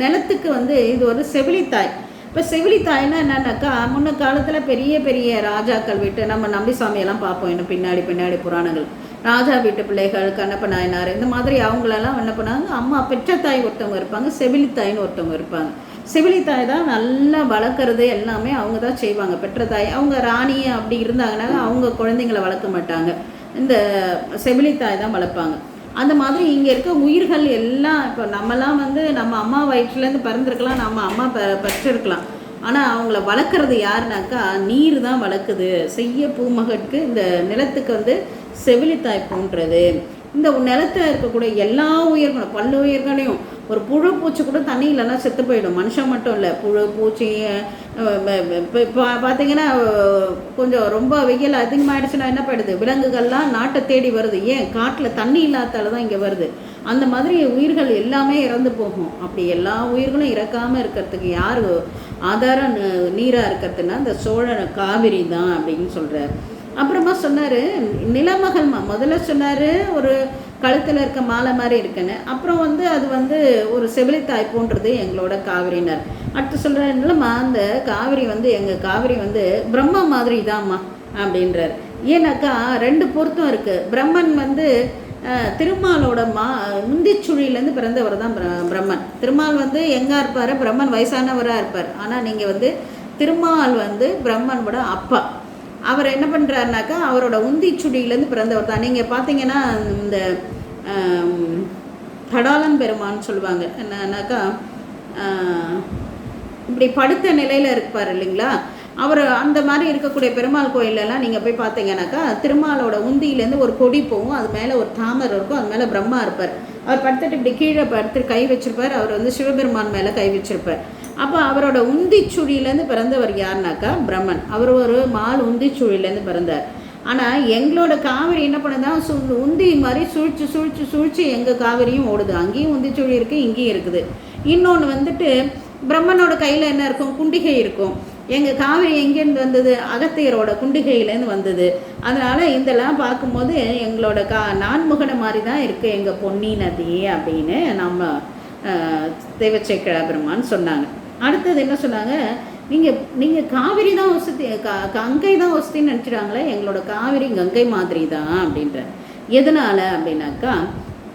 நிலத்துக்கு வந்து இது ஒரு செவிலித்தாய். இப்போ செவிலித்தாய்னா என்னன்னாக்கா முன்ன காலத்தில் பெரிய பெரிய ராஜாக்கள் வீட்டு, நம்ம நம்பிசாமியெல்லாம் பார்ப்போம் இன்னும் பின்னாடி புராணங்கள், ராஜா வீட்டு பிள்ளைகள், கண்ணப்ப நாயனார், இந்த மாதிரி அவங்களெல்லாம் என்ன பண்ணாங்க, அம்மா பெற்ற தாய் ஒருத்தவங்க இருப்பாங்க, செவிலித்தாயின்னு ஒருத்தவங்க இருப்பாங்க. செவிலித்தாய் தான் நல்லா வளர்க்குறது எல்லாமே அவங்க தான் செய்வாங்க. பெற்ற தாய் அவங்க ராணி அப்படி இருந்தாங்கன்னா அவங்க குழந்தைங்களை வளர்க்க மாட்டாங்க, இந்த செவிலித்தாய் தான் வளர்ப்பாங்க. அந்த மாதிரி இங்கே இருக்க உயிர்கள் எல்லாம், இப்போ நம்மலாம் வந்து நம்ம அம்மா வயிற்றுலேருந்து பிறந்திருக்கலாம், நம்ம அம்மா பெற்றிருக்கலாம், ஆனால் அவங்கள வளர்க்குறது யாருனாக்கா நீர் தான் வளர்க்குது. செய்ய பூமகற்கு இந்த நிலத்துக்கு வந்து செவிலித்தாய் போன்றது. இந்த நிலத்தில் இருக்கக்கூடிய எல்லா உயிர்களும், பல்லு உயிர்களையும், ஒரு புழு பூச்சி கூட தண்ணி இல்லைன்னா செத்து போயிடும். மனுஷன் மட்டும் இல்லை, புழு பூச்சி பார்த்தீங்கன்னா கொஞ்சம் ரொம்ப வெயில் அதிகமாகிடுச்சுன்னா என்ன போயிடுது, விலங்குகள்லாம் நாட்டை தேடி வருது. ஏன்? காட்டில் தண்ணி இல்லாதால தான் இங்கே வருது. அந்த மாதிரி உயிர்கள் எல்லாமே இறந்து போகும். அப்படி எல்லா உயிர்களும் இறக்காமல் இருக்கிறதுக்கு யார் ஆதாரம் நீராக இருக்கிறதுனா இந்த சோழ காவிரி தான் அப்படின்னு சொல்கிறார். அப்புறமா சொன்னார் நிலமகள் முதல்ல சொன்னார் ஒரு கழுத்தில் இருக்க மாலை மாதிரி இருக்குன்னு, அப்புறம் வந்து அது வந்து ஒரு செவிலித்தாய் போன்றது எங்களோட காவிரினார். அடுத்து சொல்கிறார், இல்லைம்மா அந்த காவிரி வந்து எங்கள் காவிரி வந்து பிரம்மா மாதிரி தான்மா அப்படின்றார். ஏன்னாக்கா ரெண்டு பொருத்தம் இருக்குது. பிரம்மன் வந்து திருமாலோட முந்திச்சுழியிலேருந்து பிறந்தவர் தான் பிரம்மன். திருமால் வந்து எங்கே இருப்பார்? பிரம்மன் வயசானவராக இருப்பார். ஆனால் நீங்கள் வந்து திருமால் வந்து பிரம்மனோட அப்பா. அவர் என்ன பண்ணுறாருனாக்கா அவரோட உந்திச்சுடியிலேருந்து பிறந்தவர் தான். நீங்கள் பார்த்தீங்கன்னா இந்த தடாலன் பெருமான்னு சொல்லுவாங்க. என்னன்னாக்கா இப்படி படுத்த நிலையில் இருப்பார் இல்லைங்களா, அவர் அந்த மாதிரி இருக்கக்கூடிய பெருமாள் கோயிலெல்லாம் நீங்கள் போய் பார்த்தீங்கன்னாக்கா திருமாலோட உந்தியிலேருந்து ஒரு கொடி போகும், அது மேலே ஒரு தாமரை இருக்கும், அது மேலே பிரம்மா இருப்பார். அவர் படுத்துட்டு இப்படி கீழே படுத்து கை வச்சிருப்பார். அவர் வந்து சிவபெருமான் மேலே கை வச்சிருப்பார். அப்போ அவரோட உந்திச்சுழியிலேருந்து பிறந்தவர் யாருனாக்கா பிரம்மன். அவர் ஒரு மால் உந்திச்சுழியிலேருந்து பிறந்தார். ஆனால் எங்களோட காவிரி என்ன பண்ணுதான் உந்தி மாதிரி சுழிச்சு எங்கள் காவிரியும் ஓடுது. அங்கேயும் உந்திச்சுழி இருக்குது, இங்கேயும் இருக்குது. இன்னொன்று வந்துட்டு பிரம்மனோட கையில் என்ன இருக்கும்? குண்டிகை இருக்கும். எங்கள் காவிரி எங்கேருந்து வந்தது? அகத்தியரோட குண்டிகையிலேருந்து வந்தது. அதனால் இதெல்லாம் பார்க்கும்போது எங்களோட நான்முகனை மாதிரி தான் இருக்குது எங்கள் பொன்னி நதி அப்படின்னு நம்ம தேவச்சேக்கிழ பெருமான்னு சொன்னாங்க. அடுத்தது என்ன சொன்னாங்க, நீங்கள் காவிரி தான் வசதி, கங்கை தான் வசதின்னு நினச்சிட்டாங்களே, எங்களோட காவிரி கங்கை மாதிரி தான் அப்படின்ற. எதனால் அப்படின்னாக்கா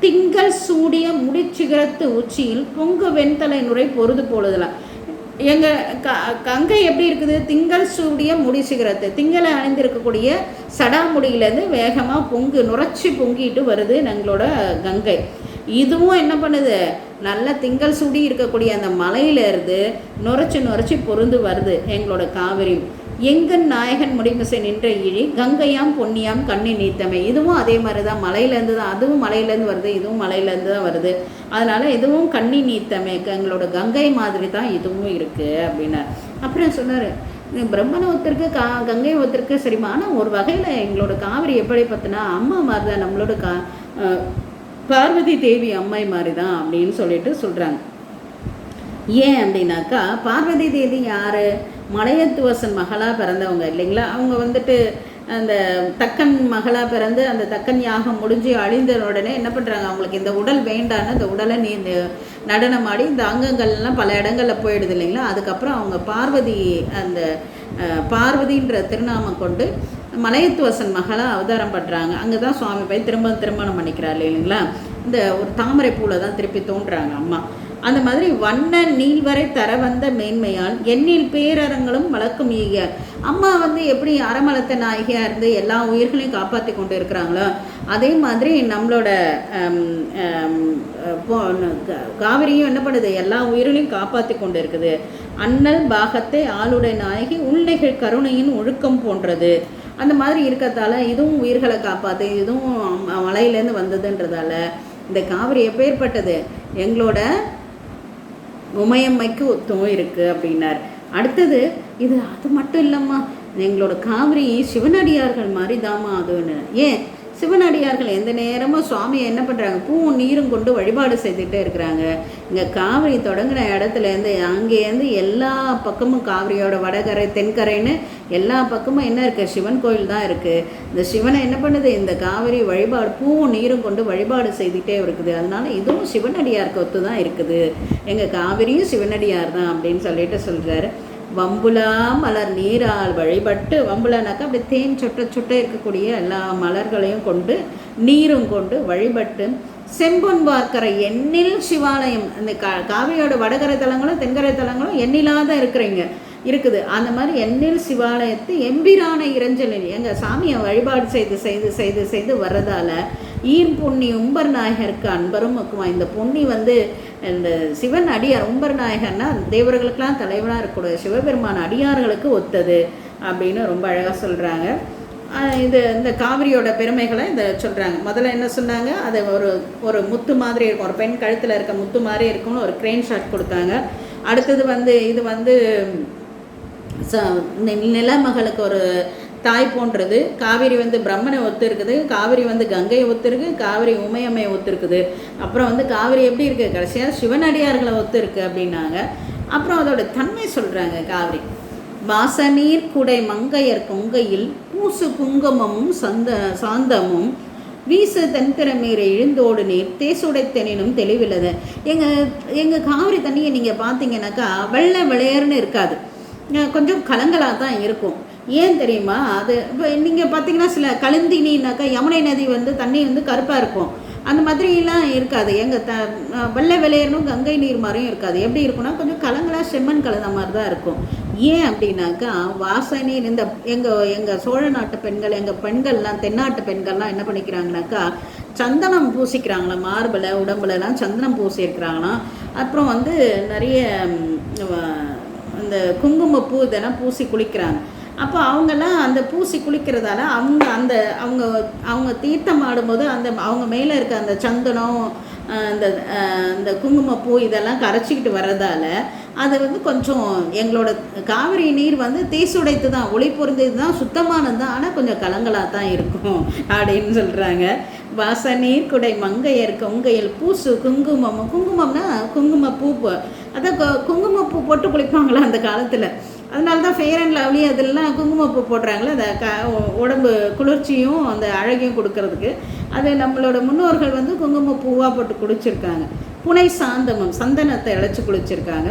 திங்கள் சூடிய முடிச்சிகரத்து உச்சியில் பொங்க வெண்தலை நுரை பொருது போலுதலாம். எங்கள் கங்கை எப்படி இருக்குது? திங்கள் சூடிய முடி சிகரத்து, திங்களை அணிந்திருக்கக்கூடிய சடாமுடியிலேருந்து வேகமாக நுரைச்சி பொங்கிட்டு வருது எங்களோட கங்கை. இதுவும் என்ன பண்ணுது? நல்ல திங்கள் சூடி இருக்கக்கூடிய அந்த மலையிலேருந்து நுரைச்சி பொருந்து வருது எங்களோட காவிரி. எங்கன் நாயகன் முடிமிசை நின்ற இழி கங்கையாம் பொன்னியாம் கண்ணி நீத்தமை. இதுவும் அதே மாதிரி தான், மலையிலேருந்து தான், அதுவும் மலையிலேருந்து வருது, இதுவும் மலையிலேருந்து தான் வருது. அதனால் இதுவும் கண்ணி நீத்தமை, எங்களோட கங்கை மாதிரி தான் இதுவும் இருக்குது அப்படின்னார். அப்புறம் சொன்னார், பிரம்மனை ஒருத்தருக்கு கங்கை ஒருத்தருக்கு சரிமா, ஆனால் ஒரு வகையில் எங்களோட காவிரி எப்படி பார்த்தினா அம்மா மாதிரி தான், நம்மளோட பார்வதி தேவி அம்மை மாதிரி தான் அப்படின்னு சொல்கிறாங்க. ஏன் அப்படின்னாக்கா பார்வதி தேவி யார்? மலையத்துவசன் மகளாக பிறந்தவங்க இல்லைங்களா. அவங்க வந்துட்டு அந்த தக்கன் மகளாக பிறந்து அந்த தக்கன் யாகம் முடிஞ்சு அழிந்த உடனே என்ன பண்ணுறாங்க, அவங்களுக்கு இந்த உடல் வேண்டான்னு அந்த உடலை நடனமாடி இந்த அங்கங்கள்லாம் பல இடங்களில் போயிடுது இல்லைங்களா. அதுக்கப்புறம் அவங்க அந்த பார்வதின்ற திருநாமம் கொண்டு மலையத்துவசன் மகளாக அவதாரம் பண்ணுறாங்க. அங்கே தான் சுவாமி போய் திருமணம் பண்ணிக்கிறாள் இல்லைங்களா. இந்த ஒரு தாமரை பூவில் தான் திருப்பி தோன்றுறாங்க அம்மா. அந்த மாதிரி வண்ண நீள்வரை தர வந்த மேன்மையால் எண்ணில் பேரரங்களும் வழக்கும் ஈக. அம்மா வந்து எப்படி அறமளத்த நாயகியாக இருந்து எல்லா உயிர்களையும் காப்பாற்றி கொண்டு இருக்கிறாங்களோ, அதே மாதிரி நம்மளோட காவிரியும் என்ன பண்ணுது, எல்லா உயிரிலையும் காப்பாற்றி கொண்டு இருக்குது. அண்ணல் பாகத்தை ஆளுடை நாயகி உள்நெகிழ் கருணையின் ஒழுக்கம் போன்றது. அந்த மாதிரி இருக்கிறதால இதுவும் உயிர்களை காப்பாற்று, இதுவும் மலையிலேருந்து வந்ததுன்றதால இந்த காவிரி எப்பேற்பட்டது, எங்களோட உமையம்மைக்கு ஒத்தும் இருக்குது அப்படின்னார். அடுத்தது இது அது மட்டும் இல்லைம்மா, எங்களோட காவிரி சிவனடியார்கள் மாதிரி தாம்மா அதுன்னு. ஏன் சிவனடியார்கள் எந்த நேரமும் சுவாமியை என்ன பண்ணுறாங்க, பூவும் நீரும் கொண்டு வழிபாடு செய்துகிட்டே இருக்கிறாங்க. இங்கே காவிரி தொடங்கின இடத்துலேருந்து அங்கேருந்து எல்லா பக்கமும் காவிரியோட வடகரை தென்கரைன்னு எல்லா பக்கமும் என்ன இருக்குது, சிவன் கோயில் தான் இருக்குது. இந்த சிவனை என்ன பண்ணுது, இந்த காவிரி வழிபாடு பூவும் நீரும் கொண்டு வழிபாடு செய்துகிட்டே இருக்குது. அதனால இதுவும் சிவனடியாருக்கு ஒத்து தான் இருக்குது, எங்கள் காவிரியும் சிவனடியார் தான் அப்படின்னு சொல்லிட்டு சொல்கிறாரு. வம்புலா மலர் நீரால் வழிபட்டு, வம்புலானாக்கா அப்படி தேன் சொட்ட சொட்ட இருக்கக்கூடிய எல்லா மலர்களையும் கொண்டு நீரும் கொண்டு வழிபட்டு, செம்பொன் வார்க்கரை எண்ணில் சிவாலயம், அந்த காவிரியோட வடகரை தலங்களும் தென்கரை தலங்களும் எண்ணிலாத இருக்குது. அந்த மாதிரி எண்ணில் சிவாலயத்து எம்பிரான இறைஞ்சலில் எங்கள் சாமியை வழிபாடு செய்து செய்து செய்து செய்து வர்றதால ஈர் பொன்னி உம்பர் நாயகருக்கு அன்பரும் இருக்குமா. இந்த பொன்னி இந்த சிவன் அடியார், உம்பர் நாயகர்னா தேவர்களுக்கெல்லாம் தலைவனாக இருக்கக்கூடிய சிவபெருமான அடியார்களுக்கு ஒத்தது அப்படின்னு ரொம்ப அழகாக சொல்கிறாங்க. இந்த காவிரியோட பெருமைகளை இதை சொல்கிறாங்க. முதல்ல என்ன சொன்னாங்க, அது ஒரு முத்து மாதிரி இருக்கும், ஒரு பெண் கழுத்தில் இருக்க முத்து மாதிரி இருக்கும்னு ஒரு கிரெயின் ஷாட் கொடுத்தாங்க. அடுத்தது இது நிலமகளுக்கு ஒரு தாய் போன்றது. காவிரி பிரம்மனை ஒத்து இருக்குது, காவிரி கங்கையை ஒத்து இருக்குது, காவிரி உமையம்மையை ஒத்து இருக்குது. அப்புறம் காவிரி எப்படி இருக்குது, கடைசியாக சிவனடியார்களை ஒத்து இருக்குது அப்படின்னாங்க. அப்புறம் அதோட தன்மை சொல்கிறாங்க. காவிரி வாசநீர் குடை மங்கையர் கொங்கையில் பூசு குங்குமமும் சாந்தமும் வீசு தென்திறமீரை இழுந்தோடு நீர் தேசுடைத்தெனினும் தெளிவில்லது. எங்கள் காவிரி தண்ணியை நீங்கள் பார்த்தீங்கன்னாக்கா வெள்ளை விளையர்னு இருக்காது, கொஞ்சம் கலங்களாக தான் இருக்கும். ஏன் தெரியுமா, அது இப்போ நீங்கள் பார்த்தீங்கன்னா சில கழுந்தினாக்கா யமுனை நதி தண்ணி கருப்பாக இருக்கும், அந்த மாதிரிலாம் இருக்காது. வெள்ளை விளையர்னும் கங்கை நீர் மாதிரியும் இருக்காது. எப்படி இருக்குன்னா கொஞ்சம் கலங்களாக செம்மண் கலந்த மாதிரி தான் இருக்கும். ஏன் அப்படின்னாக்கா வாசநீர் எங்கள் சோழ நாட்டு பெண்கள், எங்கள் பெண்கள்லாம் தென்னாட்டு பெண்கள்லாம் என்ன பண்ணிக்கிறாங்கனாக்கா சந்தனம் பூசிக்கிறாங்களாம், மார்பில் உடம்புலலாம் சந்தனம் பூசியிருக்கிறாங்களாம். அப்புறம் நிறைய இந்த குங்குமப்பூ இதெல்லாம் பூசி குளிக்கிறாங்க. அப்போ அவங்கெல்லாம் அந்த பூசி குளிக்கிறதால அவங்க தீர்த்தம் ஆடும்போது அவங்க மேலே இருக்க அந்த சந்தனம் இந்த குங்குமப்பூ இதெல்லாம் கரைச்சிக்கிட்டு வர்றதால அது கொஞ்சம் எங்களோட காவிரி நீர் தேசுடைத்து தான், ஒளி பொருந்தது தான், சுத்தமானது தான், ஆனால் கொஞ்சம் கலங்களாக தான் இருக்கும் அப்படின்னு சொல்கிறாங்க. வாசநீர் குடை மங்கையர் கொங்கையில் பூசு குங்குமம்னா குங்குமப்பூ, அதான் குங்குமப்பூ போட்டு குளிப்பாங்களா அந்த காலத்தில். அதனால தான் ஃபேர் அண்ட் லவ்லி அதெல்லாம் குங்குமப்பூ போடுறாங்களே, அந்த உடம்பு குளிர்ச்சியும் அந்த அழகையும் கொடுக்கறதுக்கு. அது நம்மளோட முன்னோர்கள் குங்குமப்பூவாக போட்டு குளிச்சிருக்காங்க. புனை சாந்தமும் சந்தனத்தை இழைச்சி குளிச்சிருக்காங்க.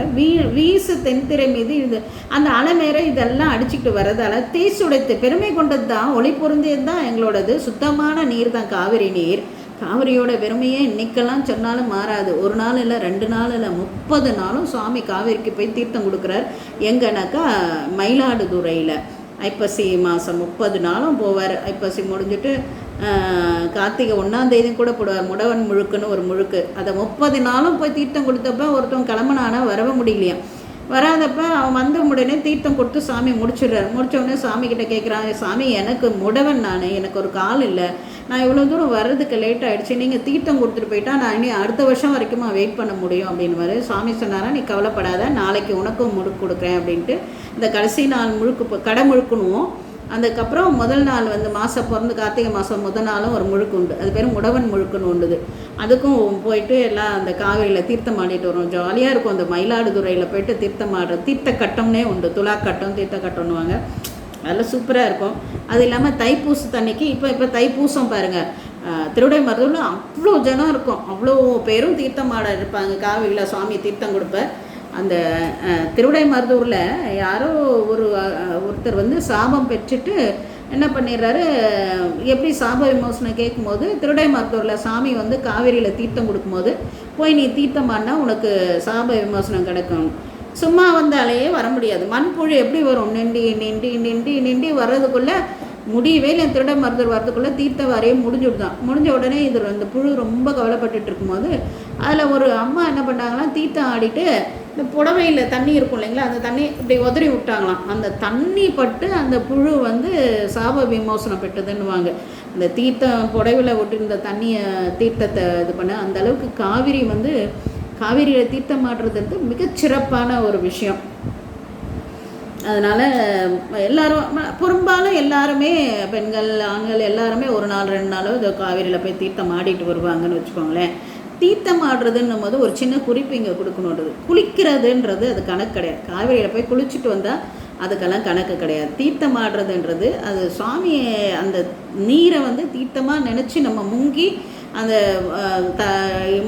வீசு தென்திரை மீது அந்த அலைமேற இதெல்லாம் அடிச்சுக்கிட்டு வர்றதால தேசுடைத்து பெருமை கொண்டது தான், ஒளி பொருந்தியது தான் எங்களோடது, சுத்தமான நீர் தான் காவிரி நீர். காவிரியோட பெருமையே இன்னைக்கெல்லாம் சொன்னாலும் மாறாது. ஒரு நாள் இல்லை, 2 நாள் இல்லை, 30 நாளும் சுவாமி காவிரிக்கு போய் தீர்த்தம் கொடுக்குறார். எங்கன்னாக்கா மயிலாடுதுறையில் ஐப்பசி மாதம் 30 நாளும் போவார். ஐப்பசி முடிஞ்சுட்டு கார்த்திகை 1ஆம் தேதி கூட போடுவார். முடவன் முழுக்குன்னு ஒரு முழுக்கு, அதை 30 நாளும் போய் தீர்த்தம் கொடுத்தப்ப ஒருத்தவங்க கிளம்புனானா வரவே முடியலையா. வராதப்ப அவன் உடனே தீர்த்தம் கொடுத்து சாமி முடிச்சிடுறாரு. முடித்தவுடனே சாமிக்கிட்ட கேட்குறான், சாமி எனக்கு முடவன், எனக்கு ஒரு கால் இல்லை, நான் இவ்வளோ தூரம் வர்றதுக்கு லேட் ஆகிடுச்சு, நீங்கள் தீர்த்தம் கொடுத்துட்டு போயிட்டா நான் இனி அடுத்த வருஷம் வரைக்கும் வெயிட் பண்ண முடியும் அப்படின்னு சாமி சொன்னாரா, நீ கவலைப்படாத, நாளைக்கு உனக்கும் முழுக்கு கொடுக்குறேன் அப்படின்ட்டு இந்த கடைசி நாள் முழுக்கு கடை முழுக்கணுவோம். அதுக்கப்புறம் முதல் நாள் மாதம் பிறந்து கார்த்திகை மாதம் முதல் நாளும் ஒரு முழுக்கு உண்டு, அது பேர் முடவன் முழுக்குன்னு உண்டுது. அதுக்கும் போயிட்டு எல்லாம் அந்த காவிரியில் தீர்த்தம் ஆடிட்டு வரும், ஜாலியாக இருக்கும். அந்த மயிலாடுதுறையில் போயிட்டு தீர்த்தம் ஆடுற தீர்த்த கட்டம்னே உண்டு, துலா கட்டம் தீர்த்த கட்டம்னுவாங்க, அதெல்லாம் சூப்பராக இருக்கும். அது இல்லாமல் தைப்பூசத்தன்னைக்கு இப்போ தைப்பூசம் பாருங்கள், திருவிடைமருதூரில் அவ்வளோ ஜனம் இருக்கும், அவ்வளோ பேரும் தீர்த்தம் ஆட இருப்பாங்க. காவிரியில் சுவாமி தீர்த்தம் கொடுப்பார். அந்த திருவிடைமருதூரில் யாரோ ஒருத்தர் சாபம் பெற்றுட்டு என்ன பண்ணிடுறாரு, எப்படி சாப விமோசனம் கேட்கும்போது திருவிடைமருதூரில் சாமி காவிரியில் தீர்த்தம் கொடுக்கும்போது போய் நீ தீர்த்தம் ஆடினா உனக்கு சாப விமோசனம் கிடைக்கும். சும்மா வந்தாலேயே வர முடியாது, மண்புழு எப்படி வரும், நிண்டி நிண்டி நிண்டி நிண்டி வர்றதுக்குள்ளே முடியவே இல்லை. திருட மருந்தர் வரதுக்குள்ளே தீர்த்த வாரியே முடிஞ்சுடுதான். முடிஞ்ச உடனே இதில் இந்த புழு ரொம்ப கவலைப்பட்டுட்டு இருக்கும்போது அதில் ஒரு அம்மா என்ன பண்ணாங்களாம், தீர்த்தம் ஆடிட்டு இந்த புடவையில் தண்ணி இருக்கும் இல்லைங்களா, அந்த தண்ணி இப்படி உதறி விட்டாங்களாம். அந்த தண்ணி பட்டு அந்த புழு வந்து சாப விமோசனம் பெற்றதுன்னுவாங்க. இந்த தீர்த்தம் புடவையில் விட்டுருந்த தண்ணியை தீர்த்தத்தை இது பண்ண அந்த அளவுக்கு காவிரியில் தீர்த்தம் ஆடுறது மிகச்சிறப்பான ஒரு விஷயம். அதனால் பெரும்பாலும் எல்லாருமே பெண்கள் ஆண்கள் எல்லாருமே ஒரு நாள் 2 நாளோ இந்த காவிரியில் போய் தீர்த்தம் ஆடிட்டு வருவாங்கன்னு வச்சுக்கோங்களேன். தீர்த்தம் ஆடுறதுன்னும் போது ஒரு சின்ன குறிப்பு இங்கே கொடுக்கணுன்றது, குளிக்கிறதுன்றது அது கணக்கு கிடையாது. காவிரியில் போய் குளிச்சுட்டு வந்தால் அதுக்கெல்லாம் கணக்கு கிடையாது. தீர்த்தம் ஆடுறதுன்றது அது சுவாமியை அந்த நீரை வந்து தீர்த்தமாக நினச்சி நம்ம முங்கி அந்த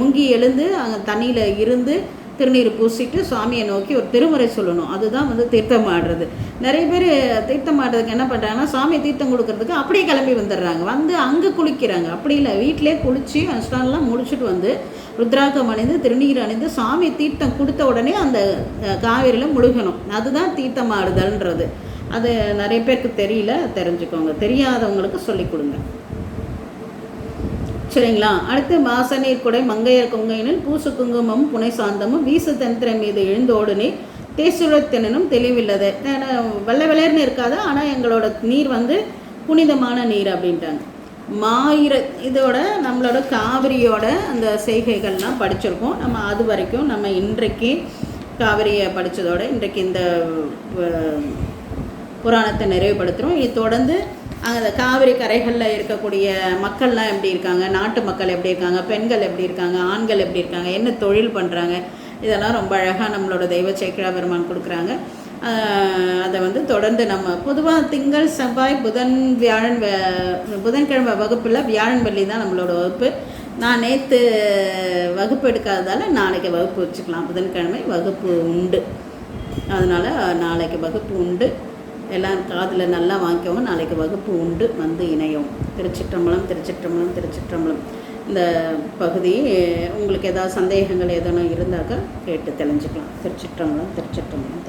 முங்கி எழுந்து அங்கே தண்ணியில் இருந்து திருநீர் பூசிட்டு சுவாமியை நோக்கி ஒரு திருமுறை சொல்லணும். அதுதான் வந்து தீர்த்தம் ஆடுறது. நிறைய பேர் தீர்த்தம் ஆடுறதுக்கு என்ன பண்ணுறாங்கன்னா, சாமி தீர்த்தம் கொடுக்கறதுக்கு அப்படியே கிளம்பி வந்துடுறாங்க, வந்து அங்கே குளிக்கிறாங்க. அப்படி இல்லை, வீட்டிலே குளித்து அனுஷ்டானெலாம் முடிச்சுட்டு வந்து ருத்ராக்கம் அணிந்து திருநீர் அணிந்து சாமி தீர்த்தம் கொடுத்த உடனே அந்த காவிரியில் முழுகணும். அதுதான் தீர்த்தம் ஆடுதல்ன்றது. அது நிறைய பேருக்கு தெரியல, தெரிஞ்சுக்கோங்க. தெரியாதவங்களுக்கு சொல்லிக் கொடுங்க, சரிங்களா? அடுத்து மாசநீர் குடை மங்கையர் கொங்கையினில் பூசு குங்குமம் புனை சாந்தமும் வீசு தந்திர மீது எழுந்தோடுனே தேசுரத்தினும் தெளிவில்லது. வெள்ளை வெள்ளையர்னு இருக்காது, ஆனால் எங்களோட நீர் வந்து புனிதமான நீர் அப்படின்ட்டாங்க. இதோட நம்மளோட காவிரியோட அந்த செய்கைகள்லாம் படிச்சிருக்கோம் நம்ம. அது வரைக்கும் நம்ம இன்றைக்கு காவிரியை படித்ததோட இன்றைக்கு இந்த புராணத்தை நிறைவுபடுத்துகிறோம். இது தொடர்ந்து அங்கே காவிரி கரைகளில் இருக்கக்கூடிய மக்கள்லாம் எப்படி இருக்காங்க, நாட்டு மக்கள் எப்படி இருக்காங்க, பெண்கள் எப்படி இருக்காங்க, ஆண்கள் எப்படி இருக்காங்க, என்ன தொழில் பண்ணுறாங்க, இதெல்லாம் ரொம்ப அழகாக நம்மளோட தெய்வ சேக்கிழா பெருமான் கொடுக்குறாங்க. அதை வந்து தொடர்ந்து நம்ம பொதுவாக திங்கள் செவ்வாய் புதன் வியாழன் புதன்கிழமை வகுப்பில் வியாழன் வெள்ளி தான் நம்மளோட வகுப்பு. நான் நேற்று வகுப்பு எடுக்காததால் நாளைக்கு வகுப்பு வச்சுக்கலாம். புதன்கிழமை வகுப்பு உண்டு, அதனால் நாளைக்கு வகுப்பு உண்டு. எல்லாம் காதில் நல்லா வாங்கிக்கோங்க. நாளைக்கு வகுப்பு உண்டு, வந்து இணையவும். திருச்சிற்றம்பலம் திருச்சிற்றம்பலம் திருச்சிற்றம்பலம். இந்த பகுதி உங்களுக்கு ஏதாவது சந்தேகங்கள் எதனா இருந்தாக்கா கேட்டு தெரிஞ்சுக்கலாம். திருச்சிற்றம்பலம் திருச்சிற்றம்பலம்.